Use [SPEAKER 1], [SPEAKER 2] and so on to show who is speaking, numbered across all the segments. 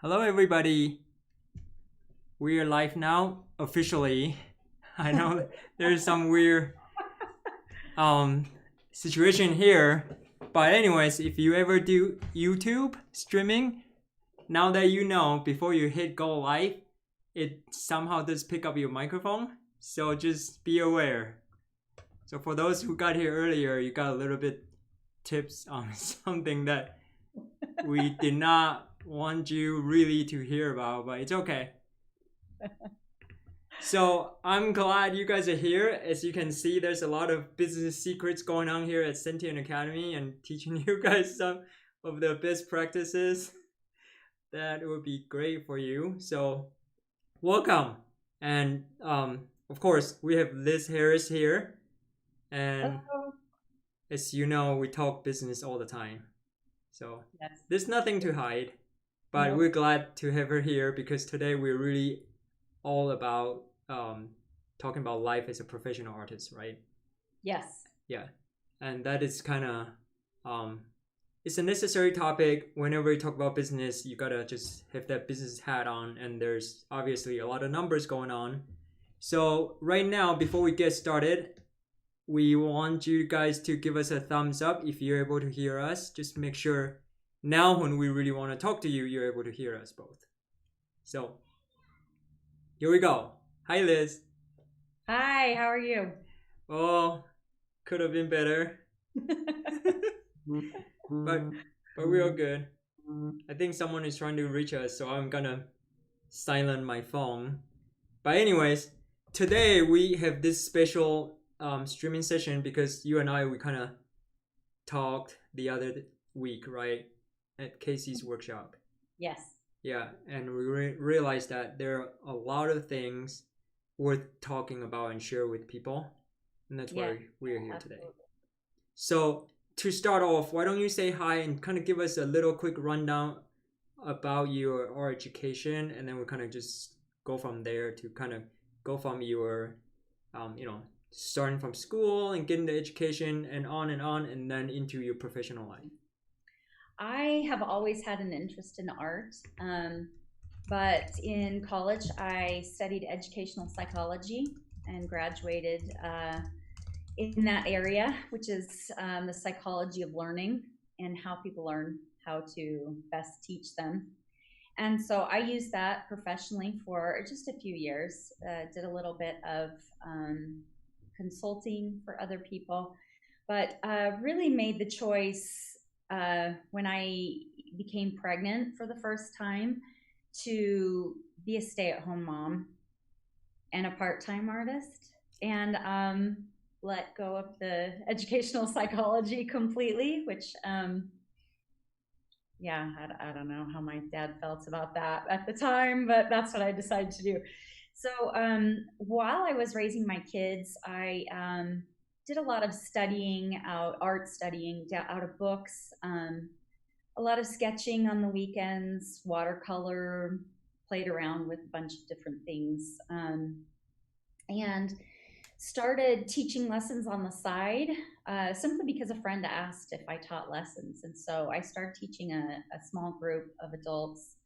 [SPEAKER 1] Hello, everybody. We are live now officially. I know there's some weird situation here, but anyways, if you ever do YouTube streaming, now that you know, before you hit go live, it somehow does pick up your microphone. So just be aware. So for those who got here earlier, you got a little bit tips on something that we did not want you really to hear about, but it's okay. So I'm glad you guys are here. As you can see, there's a lot of business secrets going on here at Sentient Academy and teaching you guys some of the best practices that would be great for you. So welcome. And of course, we have Liz Harris here. And as you know, we talk business all the time. So
[SPEAKER 2] Yes.
[SPEAKER 1] there's nothing to hide. But we're glad to have her here because today we're really all about talking about life as a professional artist, right?
[SPEAKER 2] Yes.
[SPEAKER 1] Yeah, and that is kind of it's a necessary topic. Whenever you talk about business, you gotta just have that business hat on, and there's obviously a lot of numbers going on. So right now, before we get started, we want you guys to give us a thumbs up if you're able to hear us. Just make sure now when we really want to talk to you, you're able to hear us both. So here we go. Hi, Liz.
[SPEAKER 2] Hi, how are you?
[SPEAKER 1] Oh, could have been better, but we're all good. I think someone is trying to reach us, so I'm gonna silence my phone. But anyways, today we have this special streaming session because you and I we kind of talked the other week, right, at Casey's workshop.
[SPEAKER 2] Yes.
[SPEAKER 1] Yeah, and we realized that there are a lot of things worth talking about and share with people, and that's why we're here today. So to start off, why don't you say hi and kind of give us a little quick rundown about your education, and then we'll kind of just go from there to kind of go from your, starting from school and getting the education and on, and then into your professional life.
[SPEAKER 2] I have always had an interest in art, but in college I studied educational psychology and graduated in that area, which is the psychology of learning and how people learn how to best teach them. And so I used that professionally for just a few years, did a little bit of consulting for other people, but really made the choice when I became pregnant for the first time to be a stay-at-home mom and a part-time artist, and let go of the educational psychology completely, which I don't know how my dad felt about that at the time, but that's what I decided to do. So while I was raising my kids, I did a lot of art studying out of books, a lot of sketching on the weekends, watercolor, played around with a bunch of different things, and started teaching lessons on the side, simply because a friend asked if I taught lessons. And so I started teaching a small group of adults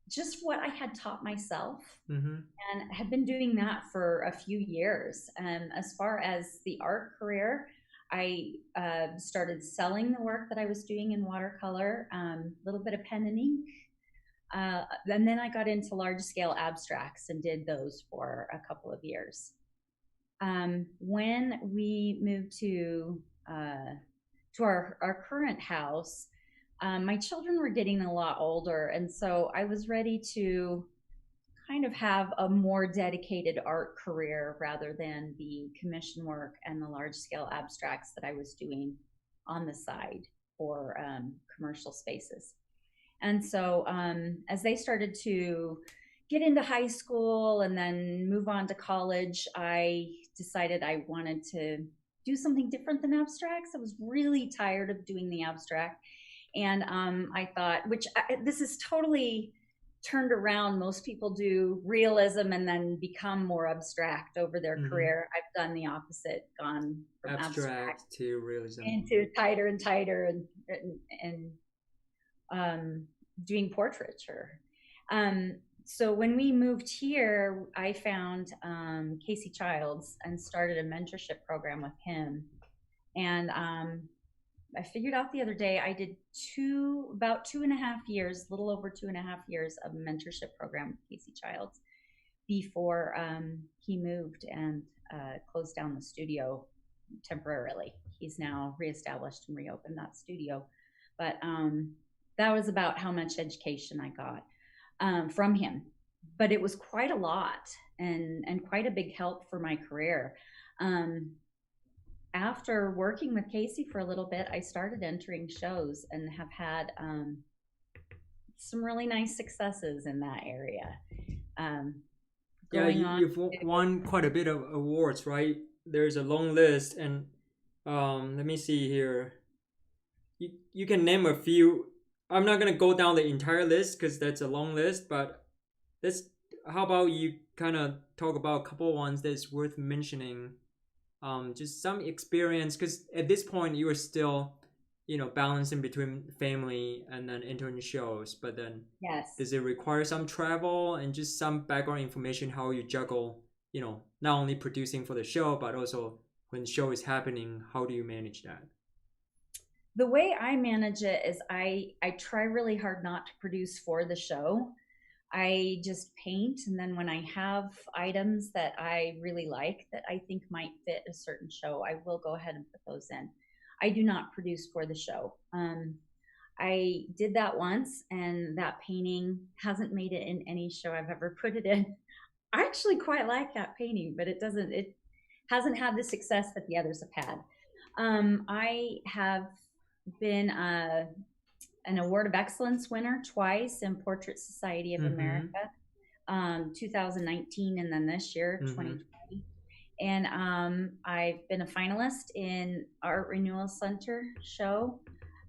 [SPEAKER 2] just what I had taught myself, and had been doing that for a few years. As far as the art career, I started selling the work that I was doing in watercolor, a little bit of pen and ink. And then I got into large scale abstracts and did those for a couple of years. When we moved to our current house, my children were getting a lot older, and so I was ready to kind of have a more dedicated art career rather than the commission work and the large scale abstracts that I was doing on the side for commercial spaces. And so as they started to get into high school and then move on to college, I decided I wanted to do something different than abstracts. I was really tired of doing the abstract. And I thought, this is totally turned around. Most people do realism and then become more abstract over their career. I've done the opposite, gone from abstract
[SPEAKER 1] to realism
[SPEAKER 2] into tighter and tighter, and doing portraiture. So when we moved here, I found Casey Childs and started a mentorship program with him. And I figured out the other day I did about 2.5 years, a little over 2.5 years of a mentorship program with Casey Childs before he moved and closed down the studio temporarily. He's now reestablished and reopened that studio. But that was about how much education I got from him. But it was quite a lot and quite a big help for my career. After working with Casey for a little bit, I started entering shows and have had some really nice successes in that area.
[SPEAKER 1] You've won quite a bit of awards, right? There's a long list, and let me see here. You can name a few. I'm not gonna go down the entire list because that's a long list, but how about you kind of talk about a couple ones that's worth mentioning. Just some experience, because at this point you are still, balancing between family and then entering shows. But then,
[SPEAKER 2] yes,
[SPEAKER 1] does it require some travel and just some background information how you juggle, not only producing for the show but also when the show is happening? How do you manage that?
[SPEAKER 2] The way I manage it is I try really hard not to produce for the show. I just paint, and then when I have items that I really like that I think might fit a certain show, I will go ahead and put those in. I do not produce for the show. I did that once, and that painting hasn't made it in any show I've ever put it in. I actually quite like that painting, but it hasn't had the success that the others have had. I have been an Award of Excellence winner twice in Portrait Society of America, 2019, and then this year, 2020. And I've been a finalist in Art Renewal Center show.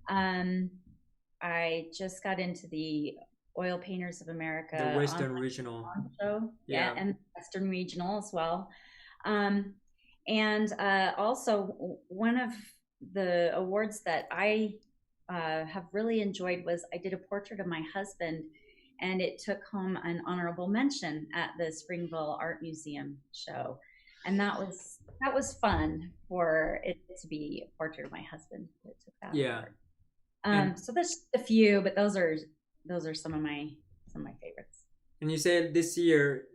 [SPEAKER 2] I just got into the Oil Painters of America,
[SPEAKER 1] the Western Regional
[SPEAKER 2] show, and Western Regional as well. And also one of the awards that I have really enjoyed was I did a portrait of my husband, and it took home an honorable mention at the Springville Art Museum show, and that was fun for it to be a portrait of my husband that took that award. So there's just a few, but those are some of my favorites.
[SPEAKER 1] And you said this year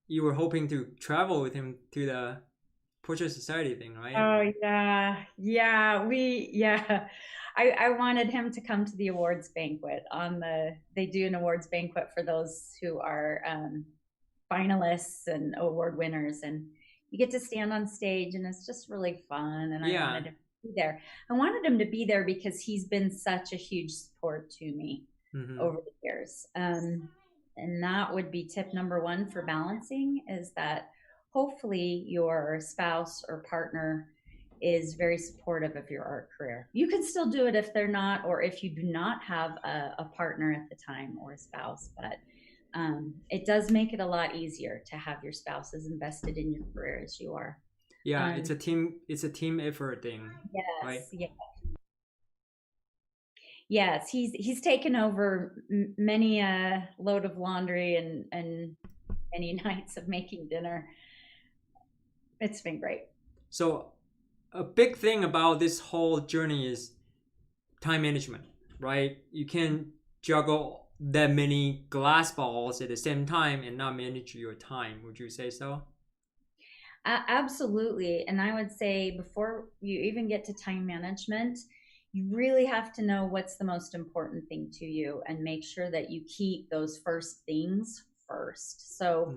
[SPEAKER 1] you were hoping to travel with him to the Portrait Society thing, right?
[SPEAKER 2] Oh yeah. I wanted him to come to the awards banquet. They do an awards banquet for those who are finalists and award winners, and you get to stand on stage, and it's just really fun. And I wanted him to be there. I wanted him to be there because he's been such a huge support to me over the years. And that would be tip number one for balancing, is that hopefully your spouse or partner is very supportive of your art career. You can still do it if they're not, or if you do not have a partner at the time or a spouse, but it does make it a lot easier to have your spouse as invested in your career as you are.
[SPEAKER 1] Yeah, it's a team effort thing.
[SPEAKER 2] Yes,
[SPEAKER 1] right?
[SPEAKER 2] Yeah. Yes, he's taken over many a load of laundry and many nights of making dinner. It's been great.
[SPEAKER 1] So a big thing about this whole journey is time management, right? You can't juggle that many glass balls at the same time and not manage your time. Would you say so?
[SPEAKER 2] Absolutely. And I would say before you even get to time management, you really have to know what's the most important thing to you and make sure that you keep those first things first. So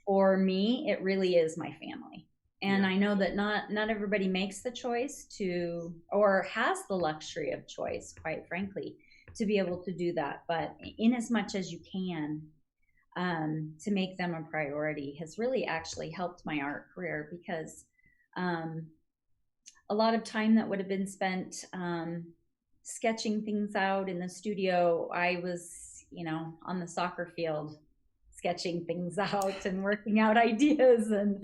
[SPEAKER 2] for me, it really is my family. And I know that not everybody makes the choice to, or has the luxury of choice, quite frankly, to be able to do that. But in as much as you can, to make them a priority has really actually helped my art career, because a lot of time that would have been spent sketching things out in the studio, I was on the soccer field, sketching things out and working out ideas and,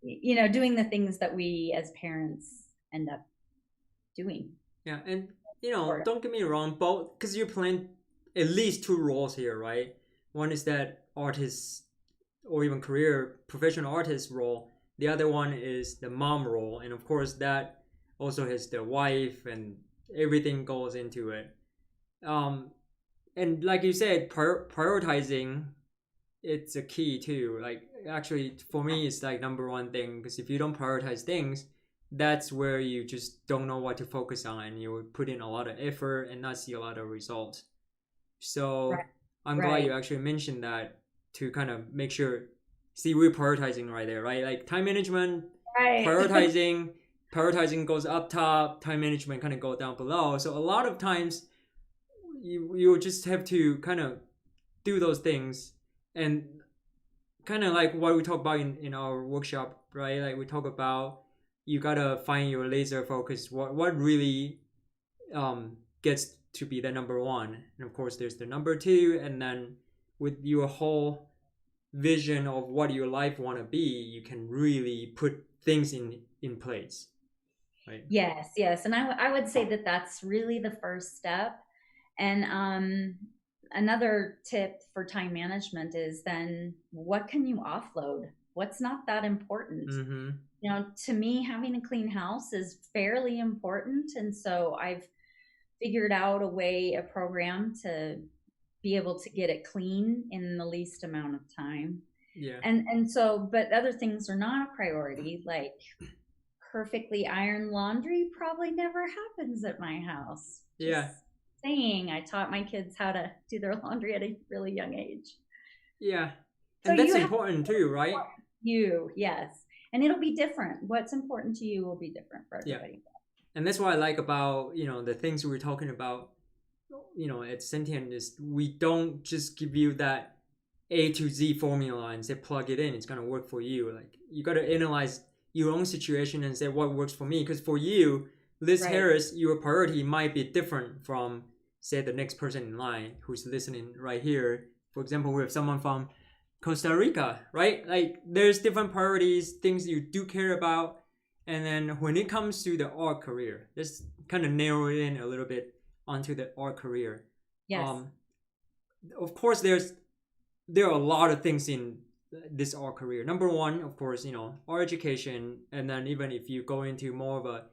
[SPEAKER 2] doing the things that we as parents end up doing.
[SPEAKER 1] Yeah. And, don't get me wrong, both, because you're playing at least two roles here, right? One is that artist or even career professional artist role. The other one is the mom role. And of course, that also has the wife and everything goes into it. And like you said, prioritizing, it's a key too. Like actually for me, it's like number one thing, because if you don't prioritize things, that's where you just don't know what to focus on, and you would put in a lot of effort and not see a lot of results. So I'm glad you actually mentioned that, to kind of make sure. See, we're prioritizing right there, right? Like time management, prioritizing goes up top, time management kind of go down below. So a lot of times you just have to kind of do those things, and kind of like what we talk about in our workshop, right? Like we talk about, you gotta find your laser focus, what really gets to be the number one. And of course there's the number two, and then with your whole vision of what your life want to be, you can really put things in place, right?
[SPEAKER 2] Yes, and I would say that that's really the first step. And another tip for time management is then, what can you offload? What's not that important? To me, having a clean house is fairly important, and so I've figured out a program to be able to get it clean in the least amount of time. And so, but other things are not a priority, like perfectly ironed laundry probably never happens at my house. Just saying, I taught my kids how to do their laundry at a really young age.
[SPEAKER 1] And so that's important too, right?
[SPEAKER 2] Yes. And it'll be different. What's important to you will be different for everybody.
[SPEAKER 1] And that's what I like about, the things we're talking about, at Sentient, is we don't just give you that A to Z formula and say plug it in, it's going to work for you. Like, you got to analyze your own situation and say what works for me. Because for you, Liz Harris, your priority might be different from, say, the next person in line who's listening right here. For example, we have someone from Costa Rica, right? Like, there's different priorities, things you do care about. And then when it comes to the art career, let's kind of narrow it in a little bit onto the art career. Of course, there are a lot of things in this art career. Number one, of course, art education. And then even if you go into more of a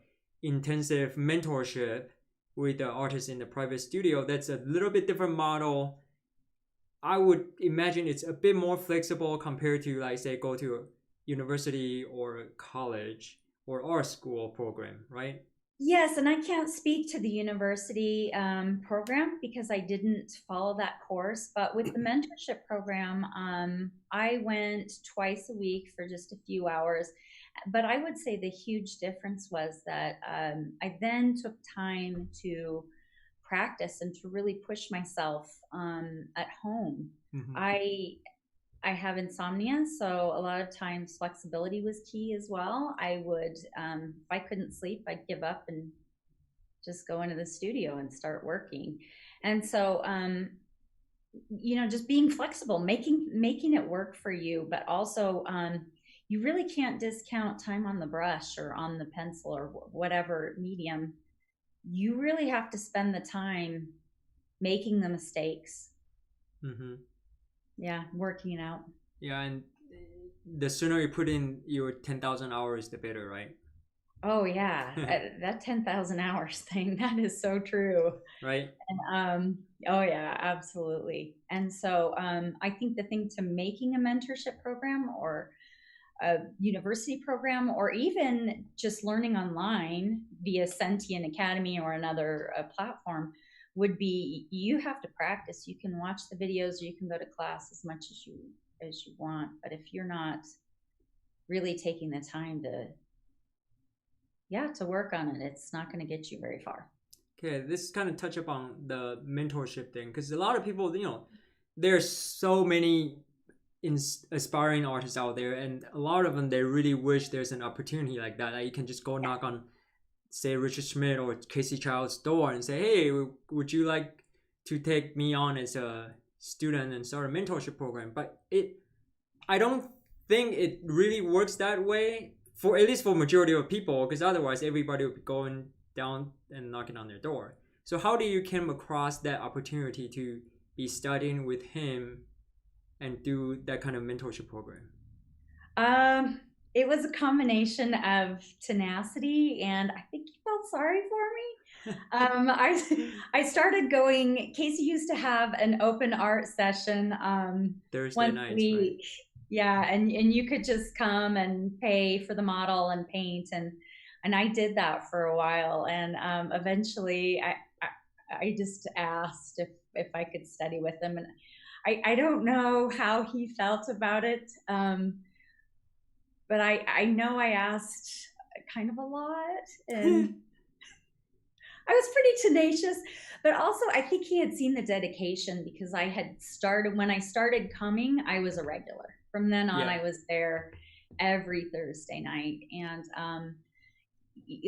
[SPEAKER 1] intensive mentorship with the artists in the private studio, that's a little bit different model. I would imagine it's a bit more flexible compared to, like, say, go to a university or a college or art school program, right?
[SPEAKER 2] Yes, and I can't speak to the university program because I didn't follow that course. But with the mentorship program, I went twice a week for just a few hours. But I would say the huge difference was that I then took time to practice and to really push myself at home. I have insomnia, so a lot of times flexibility was key as well. I would, if I couldn't sleep, I'd give up and just go into the studio and start working. And so, just being flexible, making it work for you, but also you really can't discount time on the brush or on the pencil or whatever medium. You really have to spend the time making the mistakes. Working it out.
[SPEAKER 1] And the sooner you put in your 10,000 hours, the better, right?
[SPEAKER 2] Oh yeah, that 10,000 hours thing, that is so true.
[SPEAKER 1] Right.
[SPEAKER 2] And oh yeah, absolutely. And so I think the thing to making a mentorship program or a university program, or even just learning online via Sentient Academy or another platform, would be, you have to practice. You can watch the videos, or you can go to class as much as you want, but if you're not really taking the time to work on it, it's not going to get you very far.
[SPEAKER 1] Okay, this kind of touch upon the mentorship thing, because a lot of people, there's so many aspiring artists out there, and a lot of them, they really wish there's an opportunity like that you can just go knock on, say, Richard Schmidt or Casey Child's door and say, hey, would you like to take me on as a student and start a mentorship program, but I don't think it really works that way for at least for majority of people, because otherwise everybody would be going down and knocking on their door. So how do you come across that opportunity to be studying with him and do that kind of mentorship program?
[SPEAKER 2] It was a combination of tenacity, and I think he felt sorry for me. I started going. Casey used to have an open art session
[SPEAKER 1] Thursday
[SPEAKER 2] once
[SPEAKER 1] nights,
[SPEAKER 2] a
[SPEAKER 1] right?
[SPEAKER 2] week. Yeah, and you could just come and pay for the model and paint, and I did that for a while, and eventually I just asked if I could study with him, and I don't know how he felt about it. But I know I asked kind of a lot, and I was pretty tenacious. But also, I think he had seen the dedication, because I had started, when I started coming, I was a regular. From then on, I was there every Thursday night. And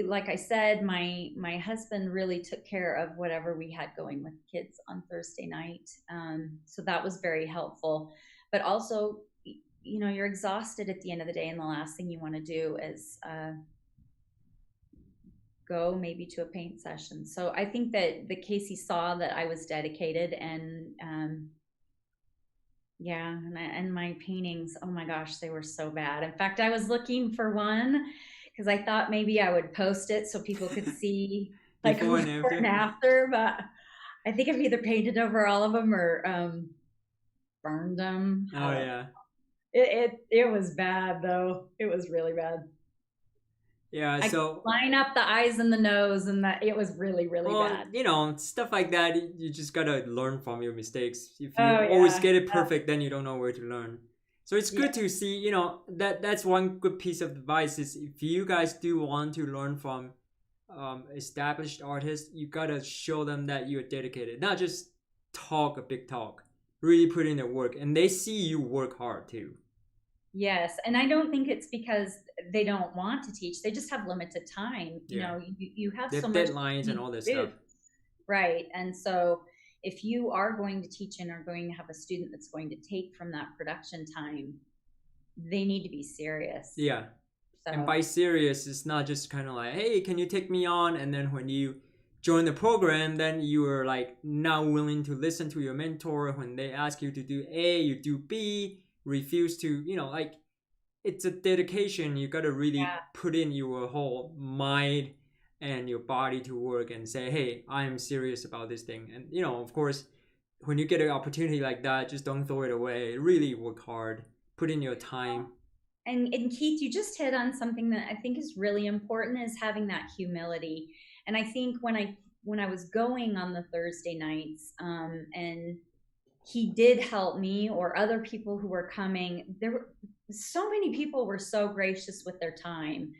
[SPEAKER 2] like I said, my husband really took care of whatever we had going with kids on Thursday night. So that was very helpful. But also, you're exhausted at the end of the day, and the last thing you want to do is go maybe to a paint session. So I think that the Casey saw that I was dedicated, and and my paintings, oh my gosh, they were so bad. In fact, I was looking for one because I thought maybe I would post it so people could see like before and after, but I think I've either painted over all of them or burned them.
[SPEAKER 1] Oh yeah.
[SPEAKER 2] It was bad though. It was really bad.
[SPEAKER 1] Yeah, so
[SPEAKER 2] line up the eyes and the nose, and that it was really, really bad.
[SPEAKER 1] Stuff like that, you just gotta learn from your mistakes. If you always get it perfect, then you don't know where to learn. So it's good to see, that's one good piece of advice is if you guys do want to learn from established artists, you gotta show them that you're dedicated, not just talk a big talk, really put in the work, and they see you work hard too.
[SPEAKER 2] Yes, and I don't think it's because they don't want to teach. They just have limited time. You have so much
[SPEAKER 1] deadlines and all this stuff.
[SPEAKER 2] Right. And so if you are going to teach and are going to have a student that's going to take from that production time, they need to be serious.
[SPEAKER 1] Yeah. So. And by serious, it's not just kind of like, hey, can you take me on? And then when you join the program, then you are like not willing to listen to your mentor. When they ask you to do A, you do B. Refuse to, like it's a dedication. You got to really put in your whole mind and your body to work and say, hey, I am serious about this thing. And of course, when you get an opportunity like that, just don't throw it away. Really work hard, put in your time.
[SPEAKER 2] And Keith, you just hit on something that I think is really important, is having that humility. And I think when I was going on the Thursday nights, and he did help me, or other people who were coming, there were so many people were so gracious with their time,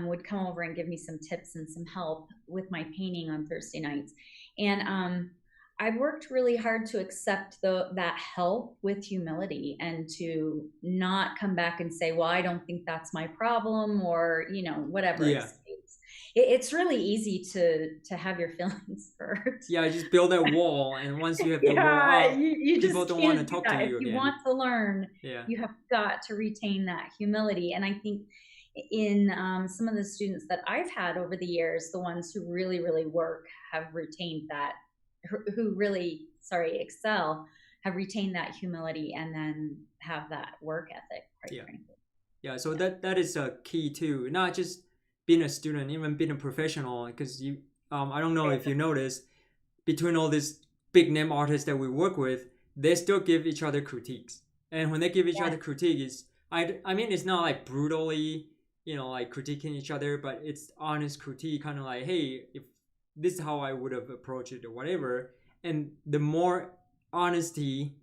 [SPEAKER 2] would come over and give me some tips and some help with my painting on Thursday nights. And I worked really hard to accept that help with humility, and to not come back and say, well, I don't think that's my problem, or whatever. Yeah. It's really easy to have your feelings hurt.
[SPEAKER 1] Yeah, just build that wall, and once you have the wall up,
[SPEAKER 2] you
[SPEAKER 1] people don't want to talk to you again.
[SPEAKER 2] If you want to learn, you have got to retain that humility. And I think in some of the students that I've had over the years, the ones who really, really work have retained that, who really, excel, have retained that humility, and then have that work ethic, quite frankly.
[SPEAKER 1] Yeah, so that is a key too, not just being a student, even being a professional, because I don't know if you notice, between all these big name artists that we work with, they still give each other critiques. And when they give each other critiques, I mean, it's not like brutally, like critiquing each other, but it's honest critique, kind of like, hey, if this is how I would have approached it or whatever. And the more honesty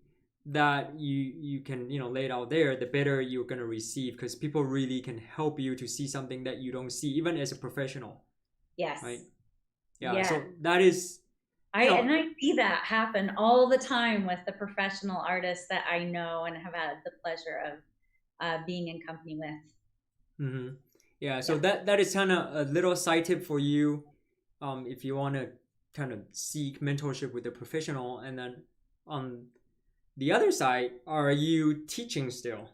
[SPEAKER 1] that you can lay it out there, the better you're going to receive, because people really can help you to see something that you don't see, even as a professional.
[SPEAKER 2] Yes.
[SPEAKER 1] Right. Yeah. So that is,
[SPEAKER 2] and I see that happen all the time with the professional artists that I know and have had the pleasure of being in company with.
[SPEAKER 1] Mm-hmm. Yeah. So that is kind of a little side tip for you, if you want to kind of seek mentorship with a professional, and then on the other side, are you teaching still?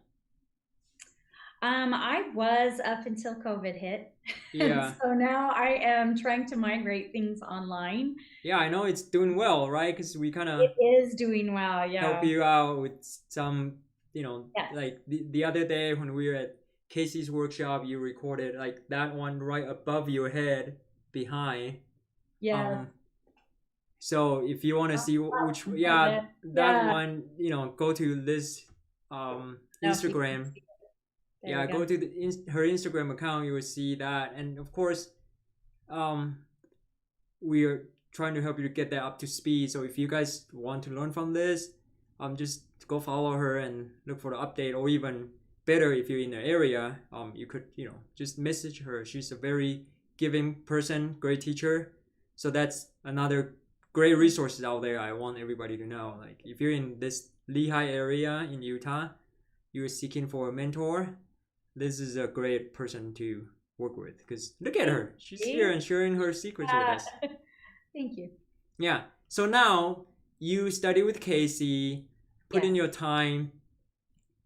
[SPEAKER 2] I was up until COVID hit. And
[SPEAKER 1] Yeah.
[SPEAKER 2] so now I am trying to migrate things online.
[SPEAKER 1] Yeah, I know it's doing well, right? Because we kind of
[SPEAKER 2] It is doing well,
[SPEAKER 1] help
[SPEAKER 2] yeah.
[SPEAKER 1] you out with some,
[SPEAKER 2] Yes.
[SPEAKER 1] like the other day when we were at Casey's workshop, you recorded like that one right above your head behind.
[SPEAKER 2] Yes.
[SPEAKER 1] Um, so if you want to see which,
[SPEAKER 2] Love
[SPEAKER 1] yeah,
[SPEAKER 2] it.
[SPEAKER 1] that
[SPEAKER 2] Yeah.
[SPEAKER 1] one, go to this
[SPEAKER 2] No, if you can
[SPEAKER 1] Instagram.
[SPEAKER 2] see it. There we
[SPEAKER 1] Yeah, go
[SPEAKER 2] go.
[SPEAKER 1] to her Instagram account, you will see that. And of course, um, we are trying to help you get that up to speed. So if you guys want to learn from this, just go follow her and look for the update. Or even better, if you're in the area, you could just message her. She's a very giving person, great teacher. So that's another great resources out there. I want everybody to know. Like if you're in this Lehigh area in Utah, you're seeking for a mentor, this is a great person to work with, because look at her, she's here and sharing her secrets with us.
[SPEAKER 2] Thank you.
[SPEAKER 1] Yeah, so now you study with Casey, put in
[SPEAKER 2] Yes.
[SPEAKER 1] your time,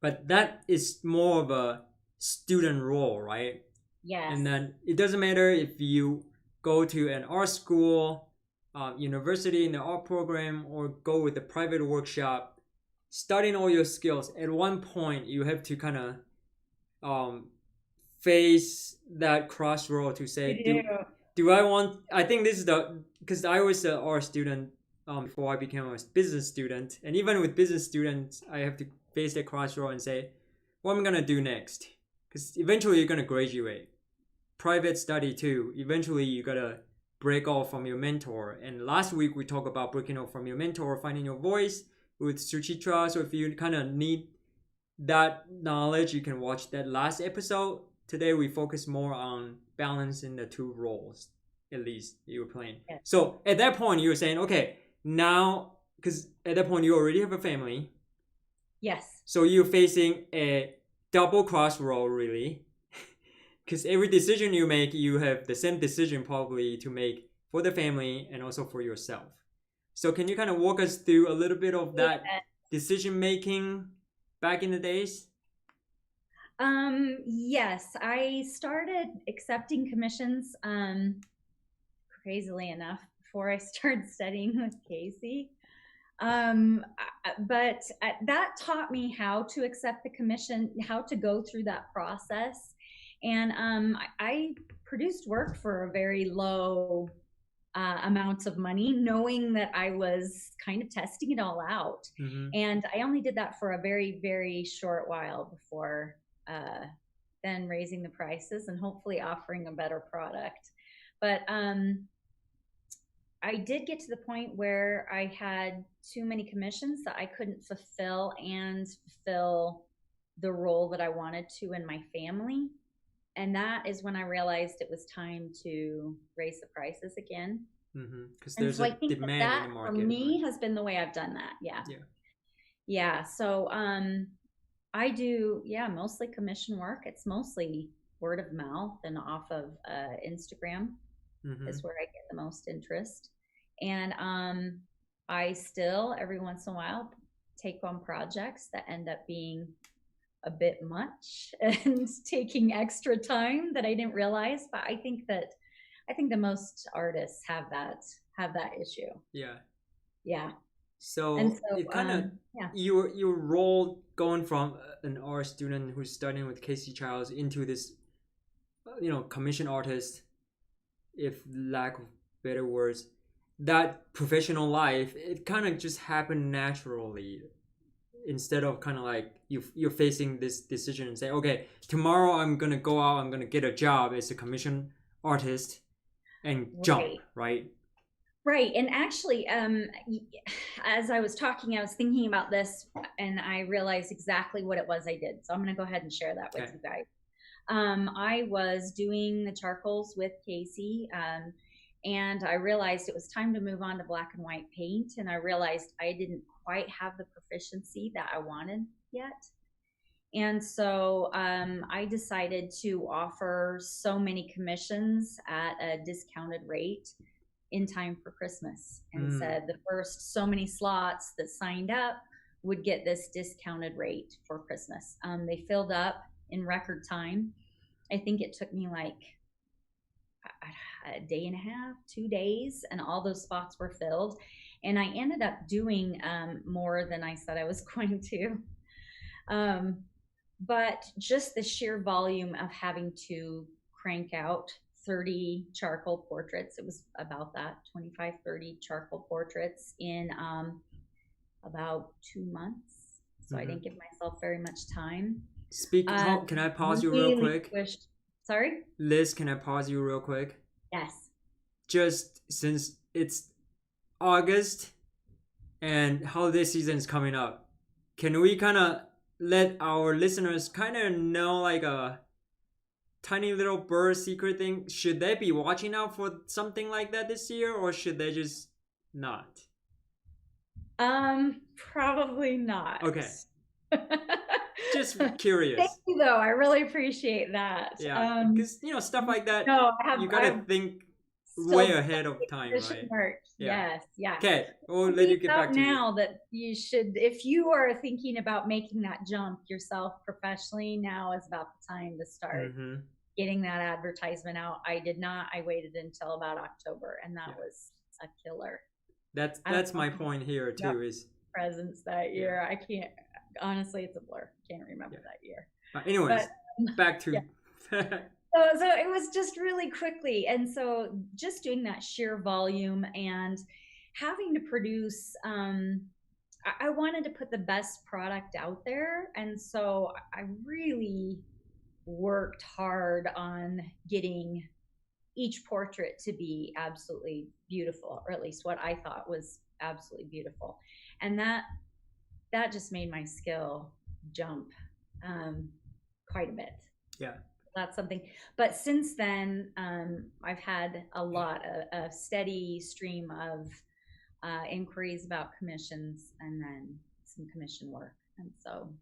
[SPEAKER 1] but that is more of a student role, right?
[SPEAKER 2] Yes.
[SPEAKER 1] And then it doesn't matter if you go to an art school, university in the art program, or go with a private workshop, studying all your skills. At one point, you have to kind of um, face that crossroad to say,
[SPEAKER 2] You do.
[SPEAKER 1] do I want? I think this is the, because I was an art student before I became a business student, and even with business students, I have to face that crossroad and say, what am I gonna do next? Because eventually you're gonna graduate. Private study too. Eventually you gotta break off from your mentor. And last week we talked about breaking off from your mentor, finding your voice with Suchitra. So if you kind of need that knowledge, you can watch that last episode. Today we focus more on balancing the two roles, at least you were playing.
[SPEAKER 2] Yes.
[SPEAKER 1] So at that point you were saying, okay, now, because at that point you already have a family.
[SPEAKER 2] Yes.
[SPEAKER 1] So you're facing a double crossroad, really, because every decision you make, you have the same decision probably to make for the family and also for yourself. So can you kind of walk us through a little bit of that decision making back in the days?
[SPEAKER 2] Yes, I started accepting commissions, crazily enough, before I started studying with Casey. But that taught me how to accept the commission, how to go through that process. And I produced work for a very low amounts of money, knowing that I was kind of testing it all out.
[SPEAKER 1] Mm-hmm.
[SPEAKER 2] And I only did that for a very, very short while before then raising the prices and hopefully offering a better product. But I did get to the point where I had too many commissions that I couldn't fulfill the role that I wanted to in my family. And that is when I realized it was time to raise the prices again.
[SPEAKER 1] Because
[SPEAKER 2] And
[SPEAKER 1] there's
[SPEAKER 2] so I
[SPEAKER 1] a
[SPEAKER 2] think
[SPEAKER 1] demand
[SPEAKER 2] that
[SPEAKER 1] in the market,
[SPEAKER 2] for me
[SPEAKER 1] right?
[SPEAKER 2] has been the way I've done that. Yeah.
[SPEAKER 1] Yeah.
[SPEAKER 2] Yeah. So I do, yeah, mostly commission work. It's mostly word of mouth and off of Instagram is where I get the most interest. And I still, every once in a while, take on projects that end up being a bit much and taking extra time that I didn't realize. But I think the most artists have that issue.
[SPEAKER 1] Yeah.
[SPEAKER 2] Yeah.
[SPEAKER 1] So,
[SPEAKER 2] And so
[SPEAKER 1] it kind of
[SPEAKER 2] yeah.
[SPEAKER 1] your role going from an art student who's studying with Casey Childs into this, commission artist, if lack of better words, that professional life, it kind of just happened naturally, instead of kind of like you're facing this decision and say, okay, tomorrow I'm gonna go out, I'm gonna get a job as a commission artist and jump, right?
[SPEAKER 2] Right. And actually, as I was talking, I was thinking about this and I realized exactly what it was I did. So I'm going to go ahead and share that with you guys. I was doing the charcoals with Casey, and I realized it was time to move on to black and white paint. And I realized I didn't quite have the proficiency that I wanted yet. And so I decided to offer so many commissions at a discounted rate. in time for Christmas, and said the first so many slots that signed up would get this discounted rate for Christmas. They filled up in record time. I think it took me like a day and a half, 2 days, and all those spots were filled. And I ended up doing more than I said I was going to. But just the sheer volume of having to crank out 30 charcoal portraits, it was about that, 25, 30 charcoal portraits in about 2 months. So I didn't give myself very much time.
[SPEAKER 1] Can I pause you real quick?
[SPEAKER 2] Sorry?
[SPEAKER 1] Liz, can I pause you real quick?
[SPEAKER 2] Yes.
[SPEAKER 1] Just since it's August and holiday season is coming up, can we kind of let our listeners kind of know like a tiny little bird secret thing? Should they be watching out for something like that this year, or should they just not?
[SPEAKER 2] Probably not.
[SPEAKER 1] Okay. Just curious.
[SPEAKER 2] Thank you, though. I really appreciate that.
[SPEAKER 1] Yeah, because stuff like that.
[SPEAKER 2] No,
[SPEAKER 1] you gotta think way ahead of time, right?
[SPEAKER 2] Work. Yeah. Yes.
[SPEAKER 1] Okay, we'll let you get back to
[SPEAKER 2] now that you should, if you are thinking about making that jump yourself professionally, now is about the time to start getting that advertisement out. I did not. I waited until about October, and that was a killer.
[SPEAKER 1] That's my point here too. Is
[SPEAKER 2] presents that year. I can't. Honestly, it's a blur. Can't remember that year.
[SPEAKER 1] Anyways, back to.
[SPEAKER 2] So it was just really quickly, and so just doing that sheer volume and having to produce. I wanted to put the best product out there, and so I really worked hard on getting each portrait to be absolutely beautiful, or at least what I thought was absolutely beautiful, and that just made my skill jump quite a bit.
[SPEAKER 1] Yeah.
[SPEAKER 2] That's something. But since then, I've had a steady stream of inquiries about commissions, and then some commission work. And so,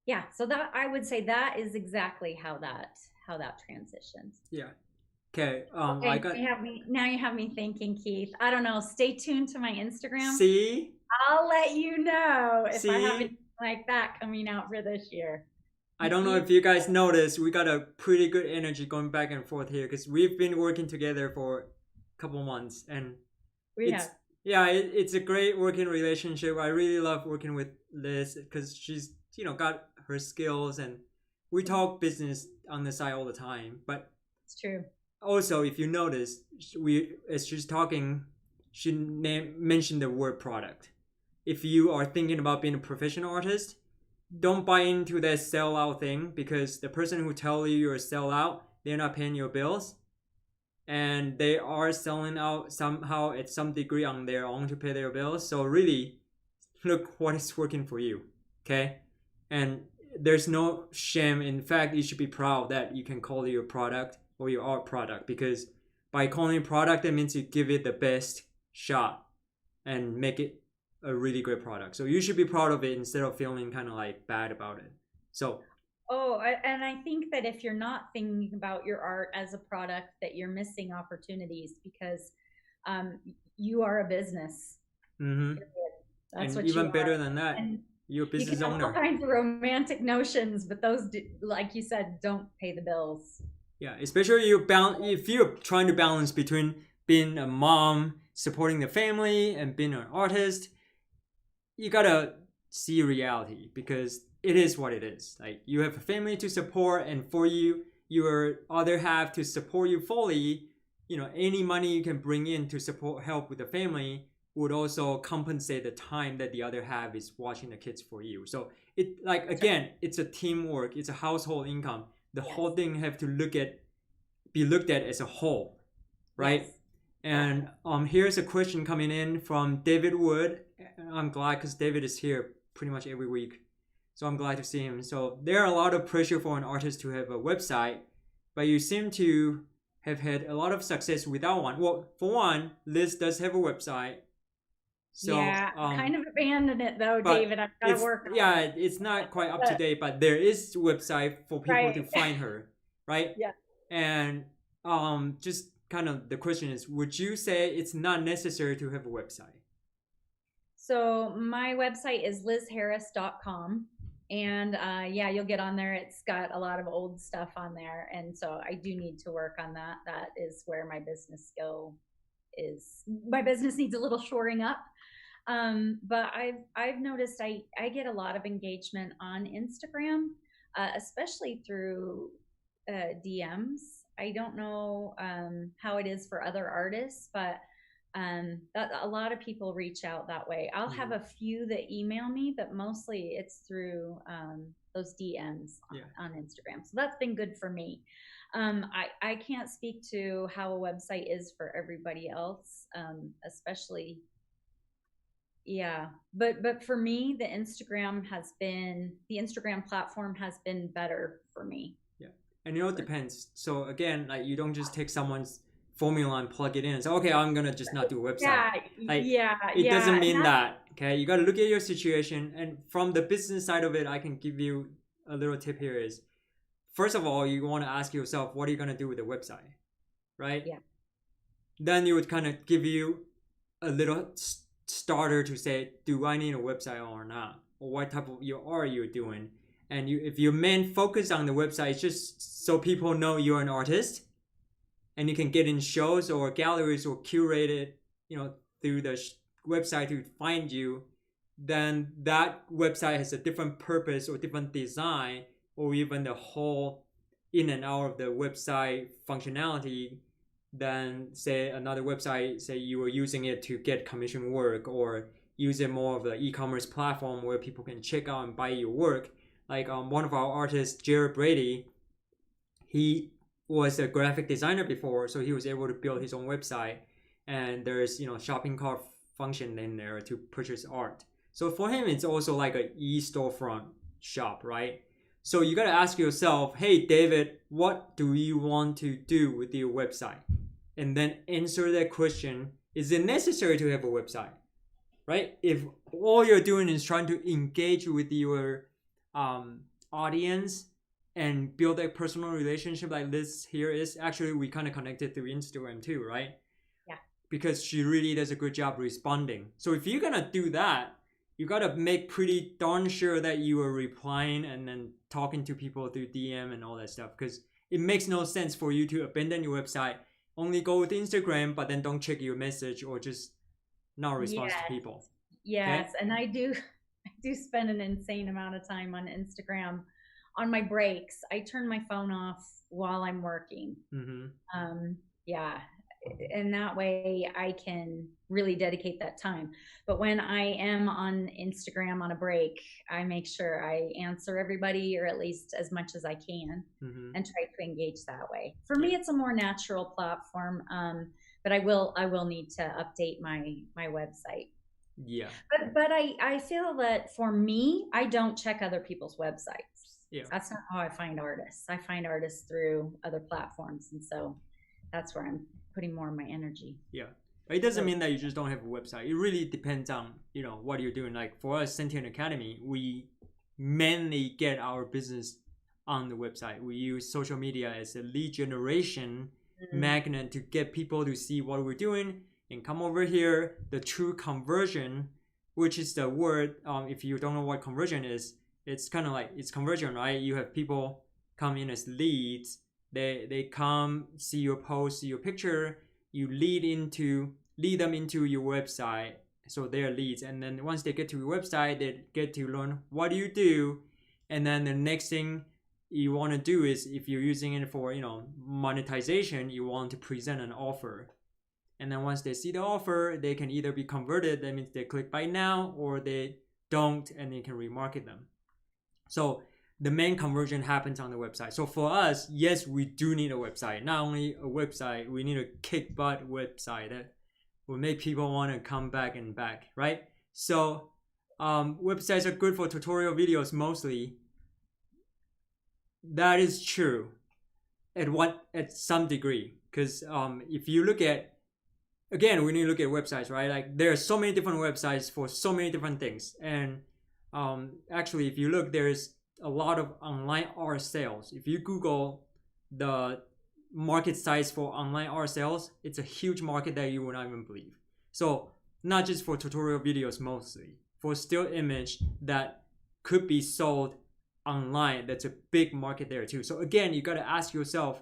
[SPEAKER 2] yeah, so that I would say that is exactly how that transitions.
[SPEAKER 1] Yeah. Okay.
[SPEAKER 2] Now you have me thinking, Keith. I don't know. Stay tuned to my Instagram.
[SPEAKER 1] See?
[SPEAKER 2] I'll let you know if I have anything like that coming out for this year.
[SPEAKER 1] I don't know if you guys noticed, we got a pretty good energy going back and forth here because we've been working together for a couple months, and it's a great working relationship. I really love working with Liz because she's got her skills, and we talk business on the side all the time. But
[SPEAKER 2] it's true.
[SPEAKER 1] Also, if you notice, as she's talking, she mentioned the word product. If you are thinking about being a professional artist, don't buy into that sellout thing, because the person who tell you you're a sellout, they're not paying your bills, and they are selling out somehow at some degree on their own to pay their bills. So really look what is working for you, okay? And there's no shame. In fact, you should be proud that you can call it your product or your art product, because by calling it product, that means you give it the best shot and make it a really great product. So you should be proud of it instead of feeling kind of like bad about it. So
[SPEAKER 2] and I think that if you're not thinking about your art as a product, that you're missing opportunities, because you are a business.
[SPEAKER 1] That's and even better than that, you're a business owner.
[SPEAKER 2] All kinds of romantic notions, but those, like you said, don't pay the bills.
[SPEAKER 1] Yeah, especially if you're trying to balance between being a mom, supporting the family, and being an artist. You gotta see reality, because it is what it is. Like, you have a family to support, and for you, your other half to support you fully. Any money you can bring in to help with the family would also compensate the time that the other half is watching the kids for you. So it's a teamwork. It's a household income. The whole thing have to be looked at as a whole, right? Yes. And here's a question coming in from David Wood. I'm glad, because David is here pretty much every week, so I'm glad to see him. So there are a lot of pressure for an artist to have a website, but you seem to have had a lot of success without one. Well, for one, Liz does have a website. So,
[SPEAKER 2] kind of abandoned it though, David. I've got to work on it.
[SPEAKER 1] It's not quite up to date, but there is a website for people to find her, right?
[SPEAKER 2] Yeah.
[SPEAKER 1] And just kind of the question is, would you say it's not necessary to have a website?
[SPEAKER 2] So my website is lizharris.com. And yeah, you'll get on there. It's got a lot of old stuff on there. And so I do need to work on that. That is where my business skill is. My business needs a little shoring up. But I've noticed I get a lot of engagement on Instagram, especially through DMs. I don't know how it is for other artists, but that a lot of people reach out that way. I'll have a few that email me, but mostly it's through those DMs on Instagram. So that's been good for me. I can't speak to how a website is for everybody else, especially. Yeah, but for me, the Instagram platform has been better for me.
[SPEAKER 1] Yeah, and it depends. So again, like you don't just take someone's formula and plug it in and say, okay, I'm gonna just not do a website. It doesn't mean that. Okay, you got to look at your situation, and from the business side of it, I can give you a little tip here is, first of all, you want to ask yourself, what are you gonna do with the website, right?
[SPEAKER 2] Yeah.
[SPEAKER 1] Then you would kind of give you a little starter to say, do I need a website or not, or what type of are you doing? And if your main focus on the website is just so people know you're an artist, and you can get in shows or galleries or curate it, through the website to find you, then that website has a different purpose or different design, or even the whole in and out of the website functionality than say another website, say you were using it to get commission work or use it more of the e-commerce platform where people can check out and buy your work. Like one of our artists, Jared Brady, he was a graphic designer before, so he was able to build his own website, and there's shopping cart function in there to purchase art. So for him, it's also like a e-storefront shop, right? So you got to ask yourself, hey, David, what do you want to do with your website? And then answer that question. Is it necessary to have a website, right? If all you're doing is trying to engage with your audience and build a personal relationship like this here is, actually we kind of connected through Instagram too, right?
[SPEAKER 2] Yeah.
[SPEAKER 1] Because she really does a good job responding. So if you're going to do that, you got to make pretty darn sure that you are replying and then talking to people through DM and all that stuff, because it makes no sense for you to abandon your website, only go with Instagram, but then don't check your message or just not respond to people.
[SPEAKER 2] Yes, okay? And I do spend an insane amount of time on Instagram. On my breaks, I turn my phone off while I'm working. Yeah, and that way I can really dedicate that time. But when I am on Instagram on a break, I make sure I answer everybody, or at least as much as I can, and try to engage that way. For me, it's a more natural platform, but I will need to update my website.
[SPEAKER 1] Yeah.
[SPEAKER 2] But I feel that for me, I don't check other people's websites.
[SPEAKER 1] Yeah.
[SPEAKER 2] That's not how I find artists. I find artists through other platforms, and so that's where I'm putting more of my energy.
[SPEAKER 1] Yeah. It doesn't mean that you just don't have a website. It really depends on, what you're doing. Like for us, Sentient Academy, we mainly get our business on the website. We use social media as a lead generation magnet to get people to see what we're doing and come over here. The true conversion, which is the word, if you don't know what conversion is, it's kind of like, it's conversion, right? You have people come in as leads. They come, see your post, see your picture, you lead them into your website, so they're leads. And then once they get to your website, they get to learn what do you do. And then the next thing you want to do is, if you're using it for monetization, you want to present an offer. And then once they see the offer, they can either be converted, that means they click buy now, or they don't, and you can remarket them. So the main conversion happens on the website. So for us, yes, we do need a website. Not only a website, we need a kick butt website that will make people want to come back and back, right? So websites are good for tutorial videos mostly. That is true at some degree, because if you look at, again, we need to look at websites, right? Like there are so many different websites for so many different things. And actually, if you look, there's a lot of online art sales. If you Google the market size for online art sales, it's a huge market that you would not even believe. So not just for tutorial videos mostly, for still image that could be sold online, that's a big market there too. So again, you got to ask yourself,